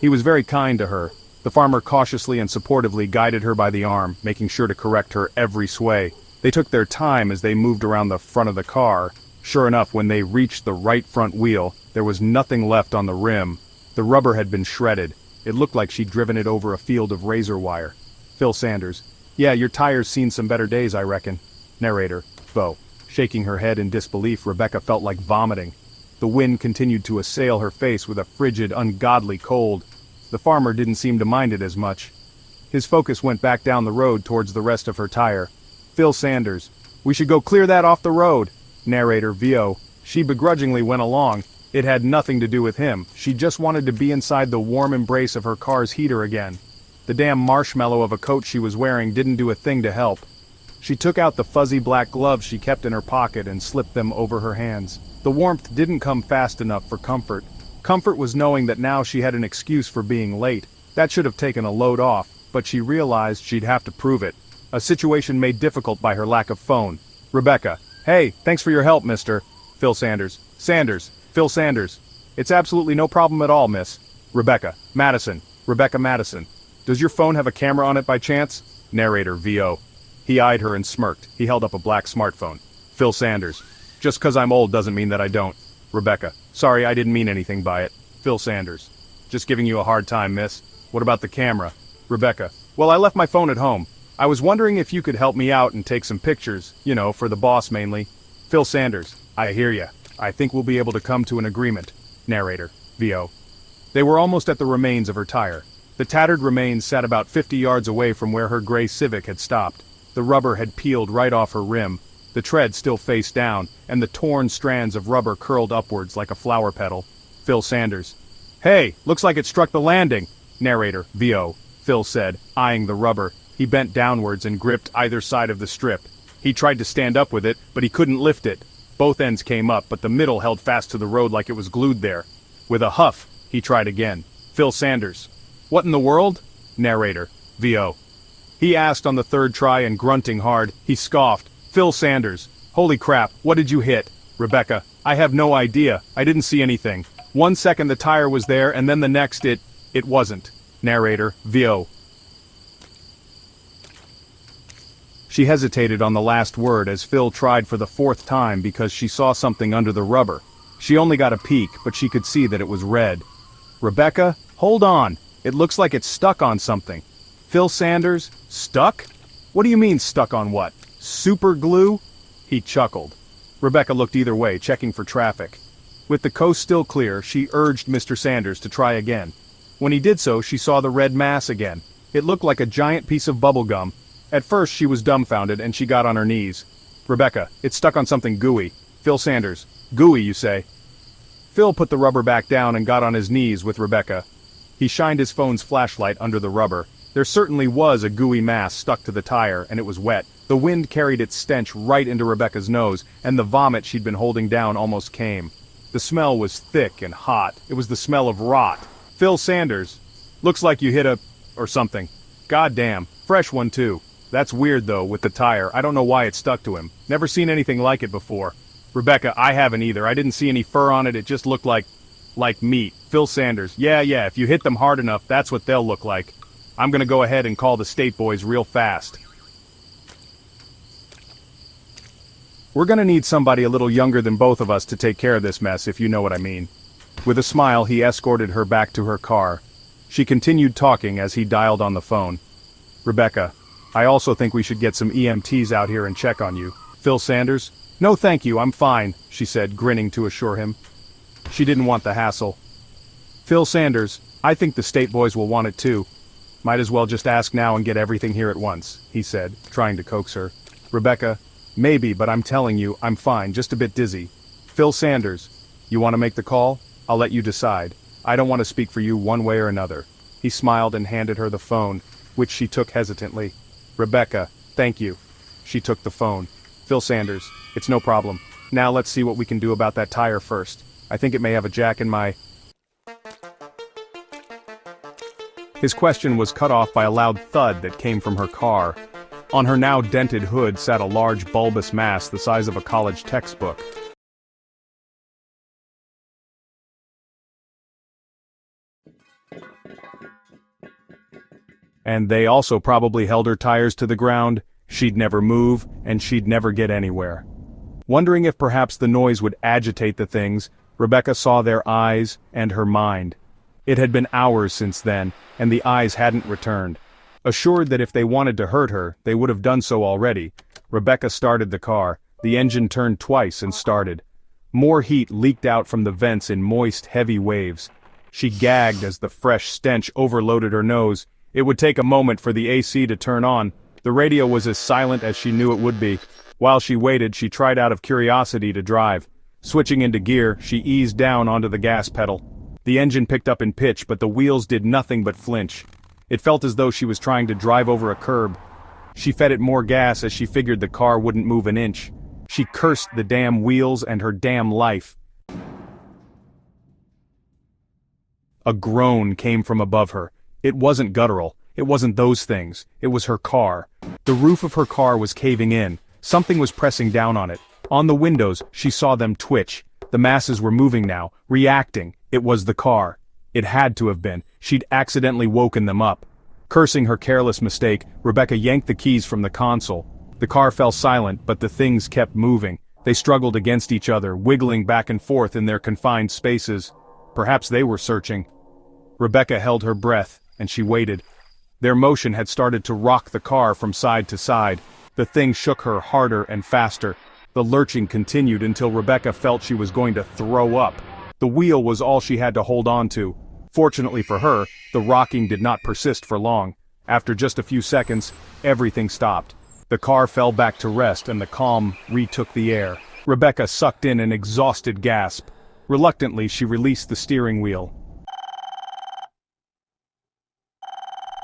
He was very kind to her. The farmer cautiously and supportively guided her by the arm, making sure to correct her every sway. They took their time as they moved around the front of the car. Sure enough, when they reached the right front wheel, there was nothing left on the rim. The rubber had been shredded. It looked like she'd driven it over a field of razor wire. Phil Sanders. Yeah, your tire's seen some better days, I reckon. Narrator, VO. Shaking her head in disbelief, Rebecca felt like vomiting. The wind continued to assail her face with a frigid, ungodly cold. The farmer didn't seem to mind it as much. His focus went back down the road towards the rest of her tire. Phil Sanders. We should go clear that off the road. Narrator, VO. She begrudgingly went along. It had nothing to do with him. She just wanted to be inside the warm embrace of her car's heater again. The damn marshmallow of a coat she was wearing didn't do a thing to help. She took out the fuzzy black gloves she kept in her pocket and slipped them over her hands. The warmth didn't come fast enough for comfort. Comfort was knowing that now she had an excuse for being late. That should have taken a load off, but she realized she'd have to prove it. A situation made difficult by her lack of phone. Rebecca. Hey, thanks for your help, mister. Phil Sanders. Sanders. Phil Sanders. It's absolutely no problem at all, miss. Rebecca. Madison. Rebecca Madison. Does your phone have a camera on it by chance? Narrator, VO. He eyed her and smirked. He held up a black smartphone. Phil Sanders. Just 'cause I'm old doesn't mean that I don't. Rebecca. Sorry, I didn't mean anything by it. Phil Sanders. Just giving you a hard time, miss. What about the camera? Rebecca. Well, I left my phone at home. I was wondering if you could help me out and take some pictures, you know, for the boss mainly. Phil Sanders. I hear ya. I think we'll be able to come to an agreement. Narrator, VO. They were almost at the remains of her tire. The tattered remains sat about 50 yards away from where her gray Civic had stopped. The rubber had peeled right off her rim, the tread still face down, and the torn strands of rubber curled upwards like a flower petal. Phil Sanders. Hey, looks like it struck the landing. Narrator, VO. Phil said, eyeing the rubber. He bent downwards and gripped either side of the strip. He tried to stand up with it, but he couldn't lift it. Both ends came up, but the middle held fast to the road like it was glued there. With a huff, he tried again. Phil Sanders. What in the world? Narrator, VO. He asked on the third try and grunting hard, he scoffed. Phil Sanders. Holy crap, what did you hit? Rebecca. I have no idea. I didn't see anything. 1 second the tire was there and then the next it wasn't. Narrator, VO. She hesitated on the last word as Phil tried for the 4th time because she saw something under the rubber. She only got a peek, but she could see that it was red. Rebecca, hold on. It looks like it's stuck on something. Phil Sanders, stuck? What do you mean stuck on what? Super glue? He chuckled. Rebecca looked either way, checking for traffic. With the coast still clear, she urged Mr. Sanders to try again. When he did so, she saw the red mass again. It looked like a giant piece of bubble gum. At first she was dumbfounded and she got on her knees. Rebecca, it's stuck on something gooey. Phil Sanders, gooey you say? Phil put the rubber back down and got on his knees with Rebecca. He shined his phone's flashlight under the rubber. There certainly was a gooey mass stuck to the tire, and it was wet. The wind carried its stench right into Rebecca's nose, and the vomit she'd been holding down almost came. The smell was thick and hot. It was the smell of rot. Phil Sanders. Looks like you hit or something. Goddamn, fresh one too. That's weird though, with the tire. I don't know why it stuck to him. Never seen anything like it before. Rebecca, I haven't either. I didn't see any fur on it. It just looked like meat. Phil Sanders. Yeah, if you hit them hard enough, that's what they'll look like. I'm gonna go ahead and call the state boys real fast. We're gonna need somebody a little younger than both of us to take care of this mess, if you know what I mean. With a smile, he escorted her back to her car. She continued talking as he dialed on the phone. Rebecca, I also think we should get some EMTs out here and check on you. Phil Sanders? No thank you, I'm fine, she said, grinning to assure him. She didn't want the hassle. Phil Sanders, I think the state boys will want it too. Might as well just ask now and get everything here at once, he said, trying to coax her. Rebecca, maybe, but I'm telling you, I'm fine, just a bit dizzy. Phil Sanders, you want to make the call? I'll let you decide. I don't want to speak for you one way or another. He smiled and handed her the phone, which she took hesitantly. Rebecca, thank you. She took the phone. Phil Sanders, it's no problem. Now let's see what we can do about that tire first. I think it may have a jack in my... His question was cut off by a loud thud that came from her car. On her now dented hood sat a large bulbous mass the size of a college textbook. And they also probably held her tires to the ground. She'd never move, and she'd never get anywhere. Wondering if perhaps the noise would agitate the things, Rebecca saw their eyes and her mind. It had been hours since then, and the eyes hadn't returned. Assured that if they wanted to hurt her, they would have done so already, Rebecca started the car. The engine turned twice and started. More heat leaked out from the vents in moist, heavy waves. She gagged as the fresh stench overloaded her nose. It would take a moment for the AC to turn on. The radio was as silent as she knew it would be. While she waited, she tried out of curiosity to drive. Switching into gear, she eased down onto the gas pedal. The engine picked up in pitch, but the wheels did nothing but flinch. It felt as though she was trying to drive over a curb. She fed it more gas as she figured the car wouldn't move an inch. She cursed the damn wheels and her damn life. A groan came from above her. It wasn't guttural. It wasn't those things. It was her car. The roof of her car was caving in. Something was pressing down on it. On the windows, she saw them twitch. The masses were moving now, reacting. It was the car. It had to have been. She'd accidentally woken them up. Cursing her careless mistake, Rebecca yanked the keys from the console. The car fell silent, but the things kept moving. They struggled against each other, wiggling back and forth in their confined spaces. Perhaps they were searching. Rebecca held her breath, and she waited. Their motion had started to rock the car from side to side. The thing shook her harder and faster. The lurching continued until Rebecca felt she was going to throw up. The wheel was all she had to hold on to. Fortunately for her, the rocking did not persist for long. After just a few seconds, everything stopped. The car fell back to rest and the calm retook the air. Rebecca sucked in an exhausted gasp. Reluctantly, she released the steering wheel.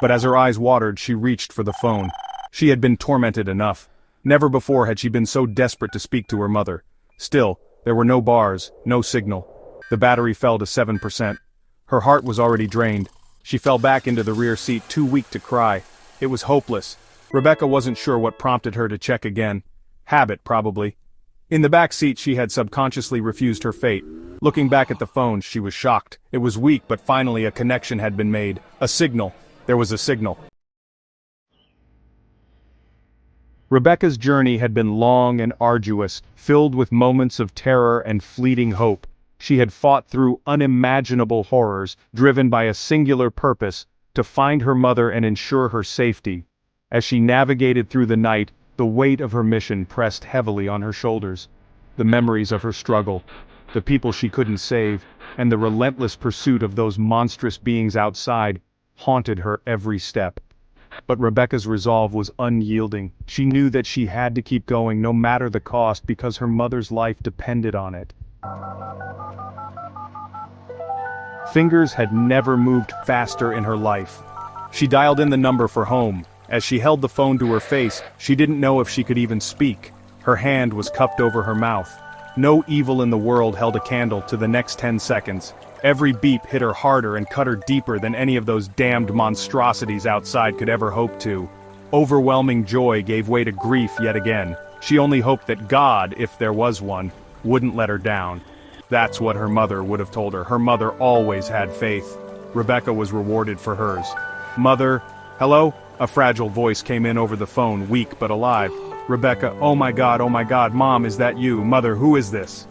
But as her eyes watered, she reached for the phone. She had been tormented enough. Never before had she been so desperate to speak to her mother. Still, there were no bars, no signal. The battery fell to 7%. Her heart was already drained. She fell back into the rear seat, too weak to cry. It was hopeless. Rebecca wasn't sure what prompted her to check again. Habit, probably. In the back seat, she had subconsciously refused her fate. Looking back at the phone, she was shocked. It was weak, but finally a connection had been made. A signal. There was a signal. Rebecca's journey had been long and arduous, filled with moments of terror and fleeting hope. She had fought through unimaginable horrors, driven by a singular purpose, to find her mother and ensure her safety. As she navigated through the night, the weight of her mission pressed heavily on her shoulders. The memories of her struggle, the people she couldn't save, and the relentless pursuit of those monstrous beings outside, haunted her every step. But Rebecca's resolve was unyielding. She knew that she had to keep going no matter the cost because her mother's life depended on it. Fingers had never moved faster in her life. She dialed in the number for home. As she held the phone to her face, she didn't know if she could even speak. Her hand was cupped over her mouth. No evil in the world held a candle to the next 10 seconds. Every beep hit her harder and cut her deeper than any of those damned monstrosities outside could ever hope to. Overwhelming joy gave way to grief yet again. She only hoped that God, if there was one, wouldn't let her down. That's what her mother would have told her. Her mother always had faith. Rebecca was rewarded for hers. Mother, hello? A fragile voice came in over the phone, weak but alive. Rebecca, oh my God, Mom, is that you? Mother, who is this?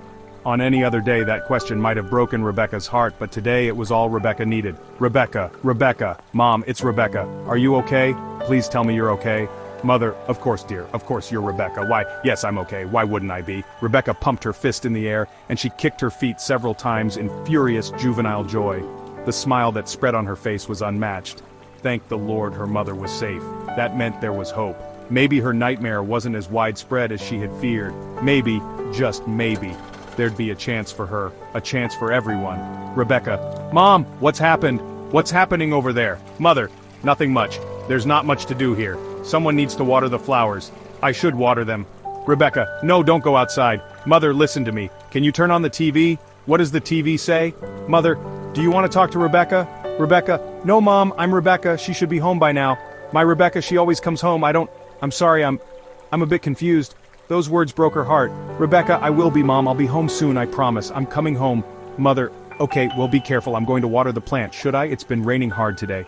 On any other day that question might have broken Rebecca's heart, but today it was all Rebecca needed. Rebecca, Mom, it's Rebecca. Are you okay? Please tell me you're okay. Mother, of course dear, of course you're Rebecca. Why, yes I'm okay, why wouldn't I be? Rebecca pumped her fist in the air, and she kicked her feet several times in furious juvenile joy. The smile that spread on her face was unmatched. Thank the Lord her mother was safe. That meant there was hope. Maybe her nightmare wasn't as widespread as she had feared. Maybe, just maybe, there'd be a chance for her, a chance for everyone. Rebecca, Mom, what's happened? What's happening over there? Mother, nothing much. There's not much to do here. Someone needs to water the flowers. I should water them. Rebecca, no, don't go outside. Mother, listen to me. Can you turn on the TV? What does the TV say? Mother, do you want to talk to Rebecca? Rebecca, no Mom, I'm Rebecca, she should be home by now. My Rebecca, she always comes home, I'm sorry, I'm a bit confused. Those words broke her heart. Rebecca, I will be Mom, I'll be home soon, I promise, I'm coming home. Mother, okay, well be careful, I'm going to water the plant, should I? It's been raining hard today.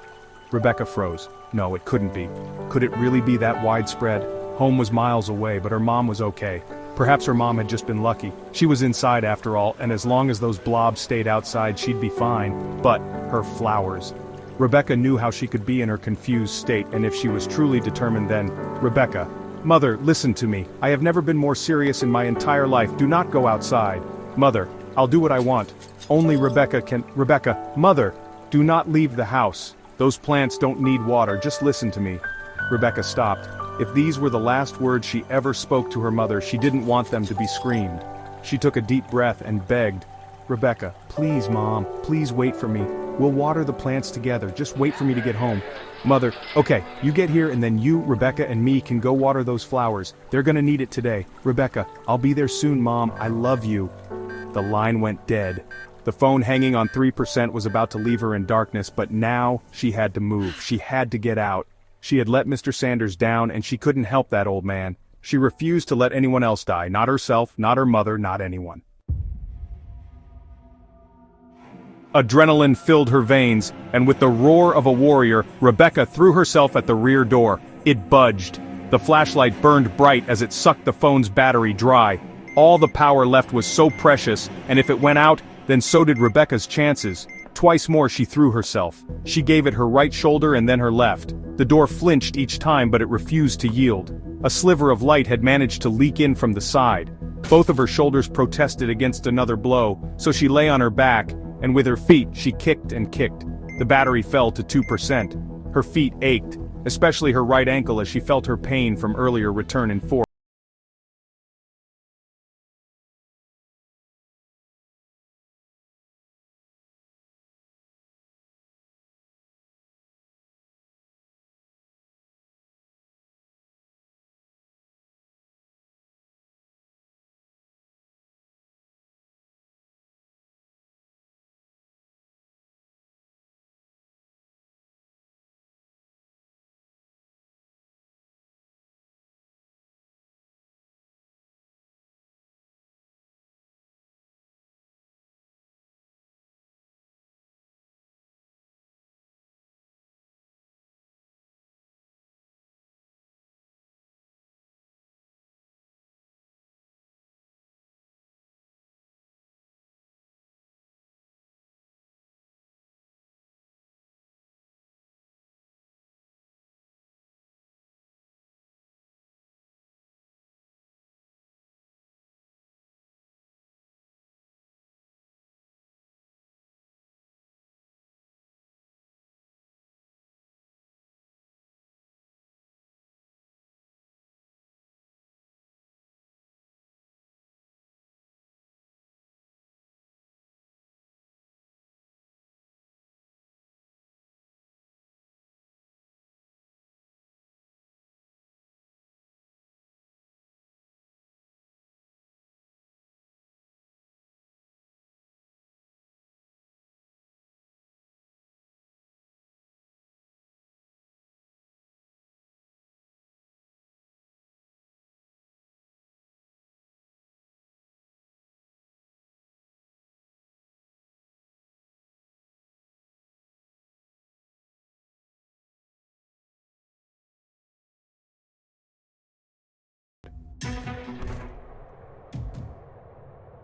Rebecca froze. No, it couldn't be. Could it really be that widespread? Home was miles away, but her mom was okay. Perhaps her mom had just been lucky. She was inside after all, and as long as those blobs stayed outside, she'd be fine. But her flowers. Rebecca knew how she could be in her confused state, and if she was truly determined then, Rebecca, Mother, listen to me. I have never been more serious in my entire life. Do not go outside. Mother, I'll do what I want. Only Rebecca can. Rebecca, Mother, do not leave the house. Those plants don't need water, just listen to me. Rebecca stopped. If these were the last words she ever spoke to her mother, she didn't want them to be screamed. She took a deep breath and begged, Rebecca, please Mom, please wait for me. We'll water the plants together, just wait for me to get home. Mother, okay, you get here and then you, Rebecca, and me can go water those flowers. They're gonna need it today. Rebecca, I'll be there soon, Mom, I love you. The line went dead. The phone hanging on 3% was about to leave her in darkness, but now she had to move. She had to get out. She had let Mr. Sanders down, and she couldn't help that old man. She refused to let anyone else die, not herself, not her mother, not anyone. Adrenaline filled her veins, and with the roar of a warrior, Rebecca threw herself at the rear door. It budged. The flashlight burned bright as it sucked the phone's battery dry. All the power left was so precious, and if it went out, then so did Rebecca's chances. Twice more she threw herself. She gave it her right shoulder and then her left. The door flinched each time, but it refused to yield. A sliver of light had managed to leak in from the side. Both of her shoulders protested against another blow, so she lay on her back, and with her feet she kicked and kicked. The battery fell to 2%. Her feet ached, especially her right ankle as she felt her pain from earlier return in force.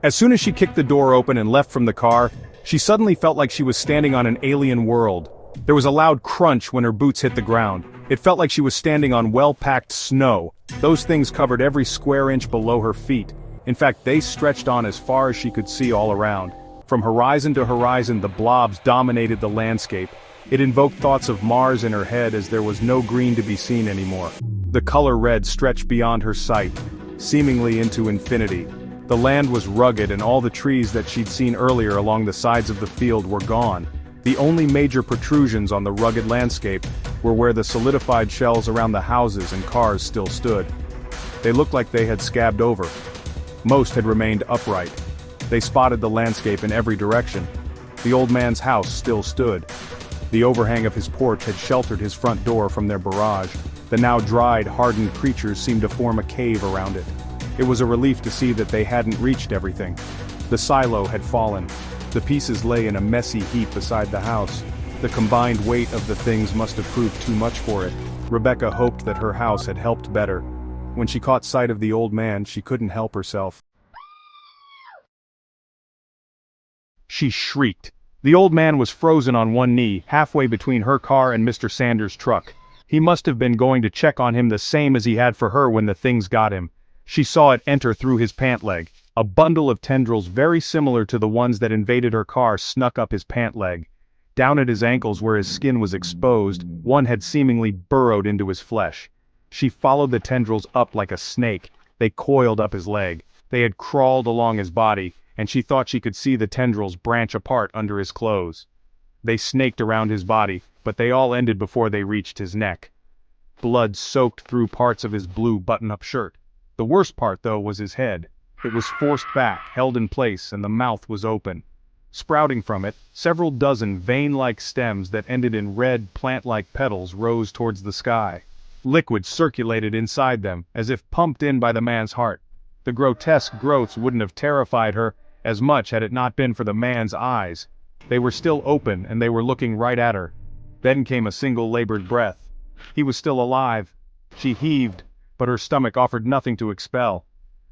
As soon as she kicked the door open and left from the car, she suddenly felt like she was standing on an alien world. There was a loud crunch when her boots hit the ground. It felt like she was standing on well-packed snow. Those things covered every square inch below her feet. In fact, they stretched on as far as she could see all around. From horizon to horizon, the blobs dominated the landscape. It invoked thoughts of Mars in her head as there was no green to be seen anymore. The color red stretched beyond her sight, seemingly into infinity. The land was rugged and all the trees that she'd seen earlier along the sides of the field were gone. The only major protrusions on the rugged landscape were where the solidified shells around the houses and cars still stood. They looked like they had scabbed over. Most had remained upright. They spotted the landscape in every direction. The old man's house still stood. The overhang of his porch had sheltered his front door from their barrage. The now dried, hardened creatures seemed to form a cave around it. It was a relief to see that they hadn't reached everything. The silo had fallen. The pieces lay in a messy heap beside the house. The combined weight of the things must have proved too much for it. Rebecca hoped that her house had helped better. When she caught sight of the old man, she couldn't help herself. She shrieked. The old man was frozen on one knee, halfway between her car and Mr. Sanders' truck. He must have been going to check on him the same as he had for her when the things got him. She saw it enter through his pant leg. A bundle of tendrils very similar to the ones that invaded her car snuck up his pant leg. Down at his ankles where his skin was exposed, one had seemingly burrowed into his flesh. She followed the tendrils up like a snake. They coiled up his leg. They had crawled along his body, and she thought she could see the tendrils branch apart under his clothes. They snaked around his body, but they all ended before they reached his neck. Blood soaked through parts of his blue button-up shirt. The worst part, though, was his head. It was forced back, held in place, and the mouth was open. Sprouting from it, several dozen vein-like stems that ended in red, plant-like petals rose towards the sky. Liquid circulated inside them, as if pumped in by the man's heart. The grotesque growths wouldn't have terrified her as much had it not been for the man's eyes. They were still open, and they were looking right at her. Then came a single labored breath. He was still alive. She heaved, but her stomach offered nothing to expel.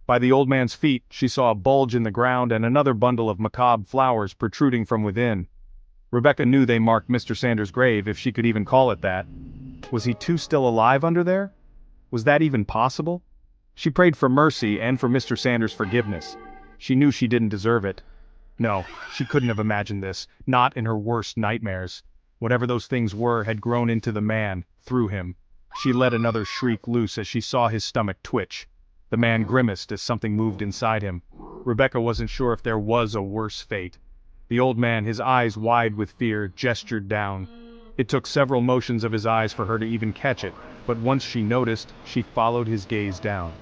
By the old man's feet, she saw a bulge in the ground and another bundle of macabre flowers protruding from within. Rebecca knew they marked Mr. Sanders' grave, if she could even call it that. Was he too still alive under there? Was that even possible? She prayed for mercy and for Mr. Sanders' forgiveness. She knew she didn't deserve it. No, she couldn't have imagined this, not in her worst nightmares. Whatever those things were had grown into the man, through him. She let another shriek loose as she saw his stomach twitch. The man grimaced as something moved inside him. Rebecca wasn't sure if there was a worse fate. The old man, his eyes wide with fear, gestured down. It took several motions of his eyes for her to even catch it, but once she noticed, she followed his gaze down.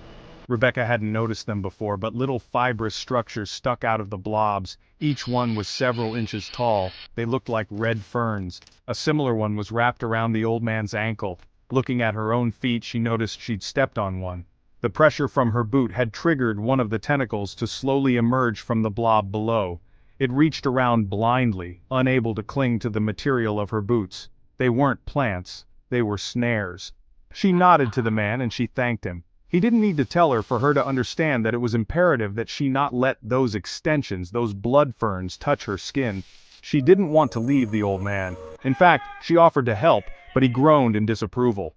Rebecca hadn't noticed them before, but little fibrous structures stuck out of the blobs. Each one was several inches tall. They looked like red ferns. A similar one was wrapped around the old man's ankle. Looking at her own feet, she noticed she'd stepped on one. The pressure from her boot had triggered one of the tentacles to slowly emerge from the blob below. It reached around blindly, unable to cling to the material of her boots. They weren't plants. They were snares. She nodded to the man and she thanked him. He didn't need to tell her for her to understand that it was imperative that she not let those extensions, those blood ferns, touch her skin. She didn't want to leave the old man. In fact, she offered to help, but he groaned in disapproval.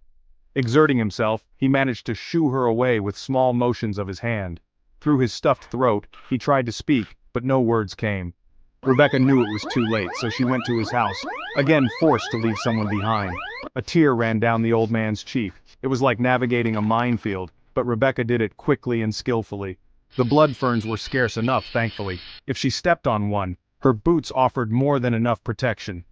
Exerting himself, he managed to shoo her away with small motions of his hand. Through his stuffed throat, he tried to speak, but no words came. Rebecca knew it was too late, so she went to his house, again forced to leave someone behind. A tear ran down the old man's cheek. It was like navigating a minefield, but Rebecca did it quickly and skillfully. The blood ferns were scarce enough, thankfully. If she stepped on one, her boots offered more than enough protection.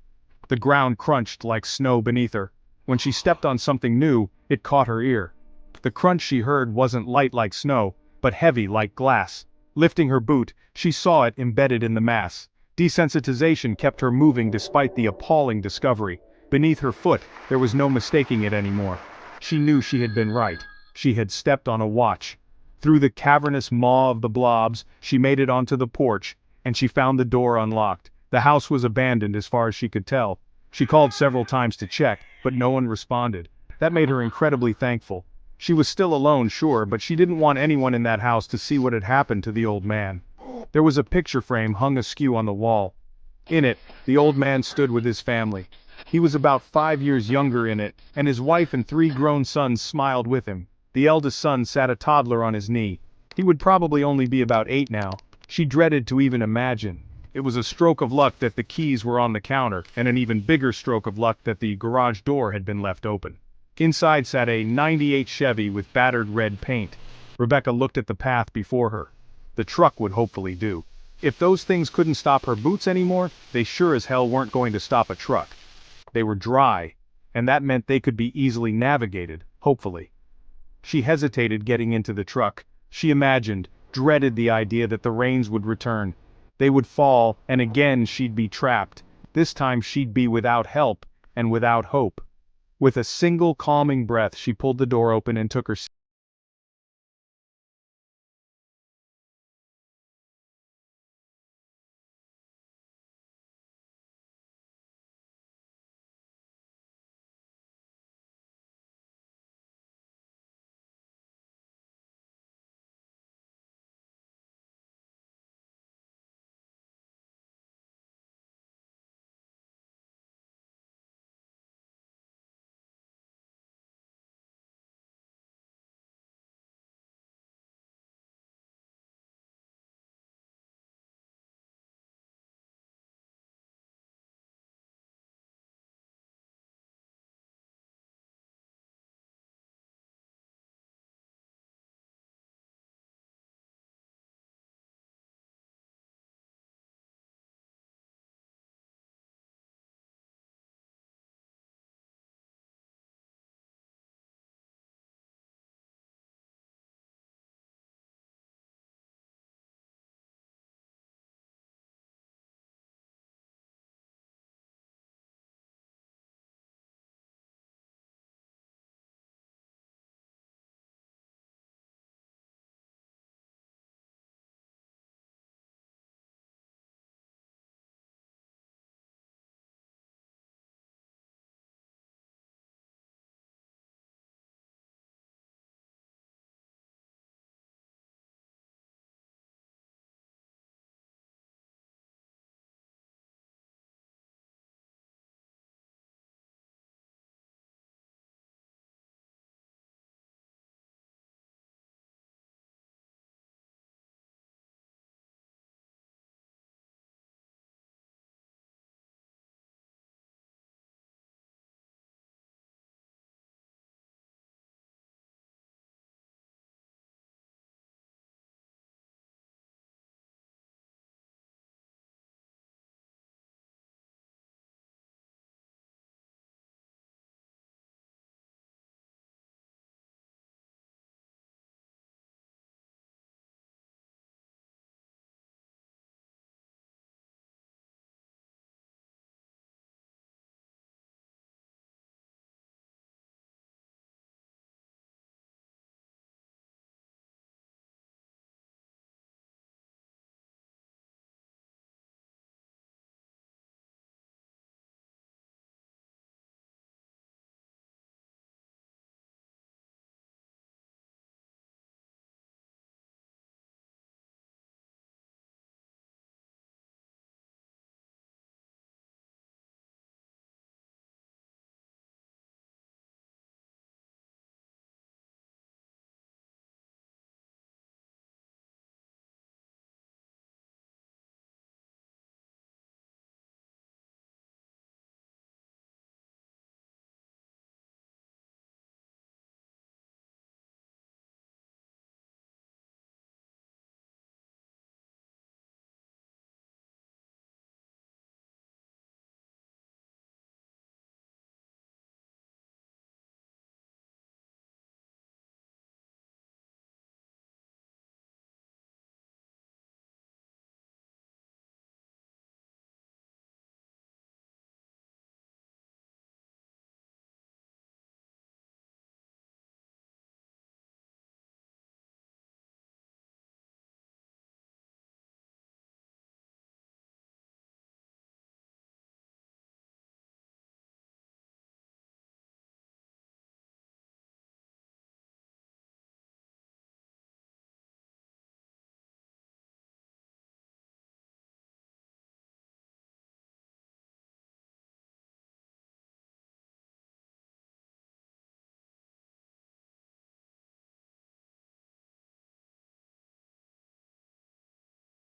The ground crunched like snow beneath her. When she stepped on something new, it caught her ear. The crunch she heard wasn't light like snow, but heavy like glass. Lifting her boot, she saw it embedded in the mass. Desensitization kept her moving despite the appalling discovery. Beneath her foot, there was no mistaking it anymore. She knew she had been right. She had stepped on a watch. Through the cavernous maw of the blobs, she made it onto the porch, and she found the door unlocked. The house was abandoned as far as she could tell. She called several times to check, but no one responded. That made her incredibly thankful. She was still alone, sure, but she didn't want anyone in that house to see what had happened to the old man. There was a picture frame hung askew on the wall. In it, the old man stood with his family. He was about 5 years younger in it, and his wife and 3 grown sons smiled with him. The eldest son sat a toddler on his knee. He would probably only be about 8 now. She dreaded to even imagine. It was a stroke of luck that the keys were on the counter, and an even bigger stroke of luck that the garage door had been left open. Inside sat a '98 Chevy with battered red paint. Rebecca looked at the path before her. The truck would hopefully do. If those things couldn't stop her boots anymore, they sure as hell weren't going to stop a truck. They were dry, and that meant they could be easily navigated, hopefully. She hesitated getting into the truck. She imagined, dreaded the idea that the rains would return. They would fall, and again she'd be trapped. This time she'd be without help, and without hope. With a single calming breath, she pulled the door open and took her seat.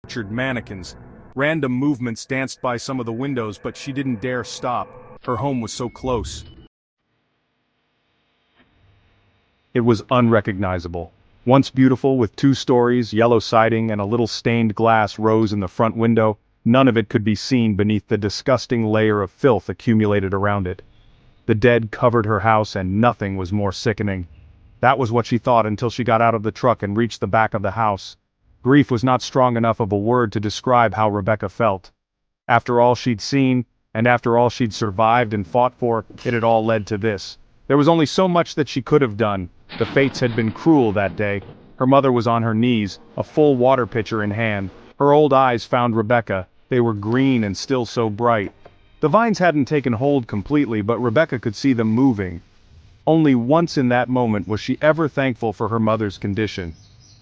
Pictured mannequins. Random movements danced by some of the windows, but she didn't dare stop. Her home was so close. It was unrecognizable. Once beautiful with 2 stories, yellow siding, and a little stained glass rose in the front window, none of it could be seen beneath the disgusting layer of filth accumulated around it. The dead covered her house and nothing was more sickening. That was what she thought until she got out of the truck and reached the back of the house. Grief was not strong enough of a word to describe how Rebecca felt. After all she'd seen, and after all she'd survived and fought for, it had all led to this. There was only so much that she could have done. The fates had been cruel that day. Her mother was on her knees, a full water pitcher in hand. Her old eyes found Rebecca. They were green and still so bright. The vines hadn't taken hold completely, but Rebecca could see them moving. Only once in that moment was she ever thankful for her mother's condition.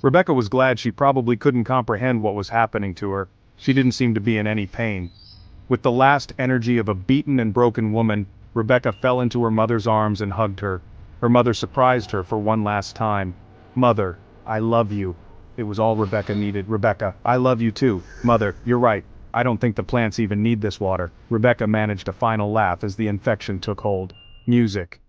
Rebecca was glad she probably couldn't comprehend what was happening to her. She didn't seem to be in any pain. With the last energy of a beaten and broken woman, Rebecca fell into her mother's arms and hugged her. Her mother surprised her for one last time. "Mother, I love you." It was all Rebecca needed. "Rebecca, I love you too. Mother, you're right. I don't think the plants even need this water." Rebecca managed a final laugh as the infection took hold. Music.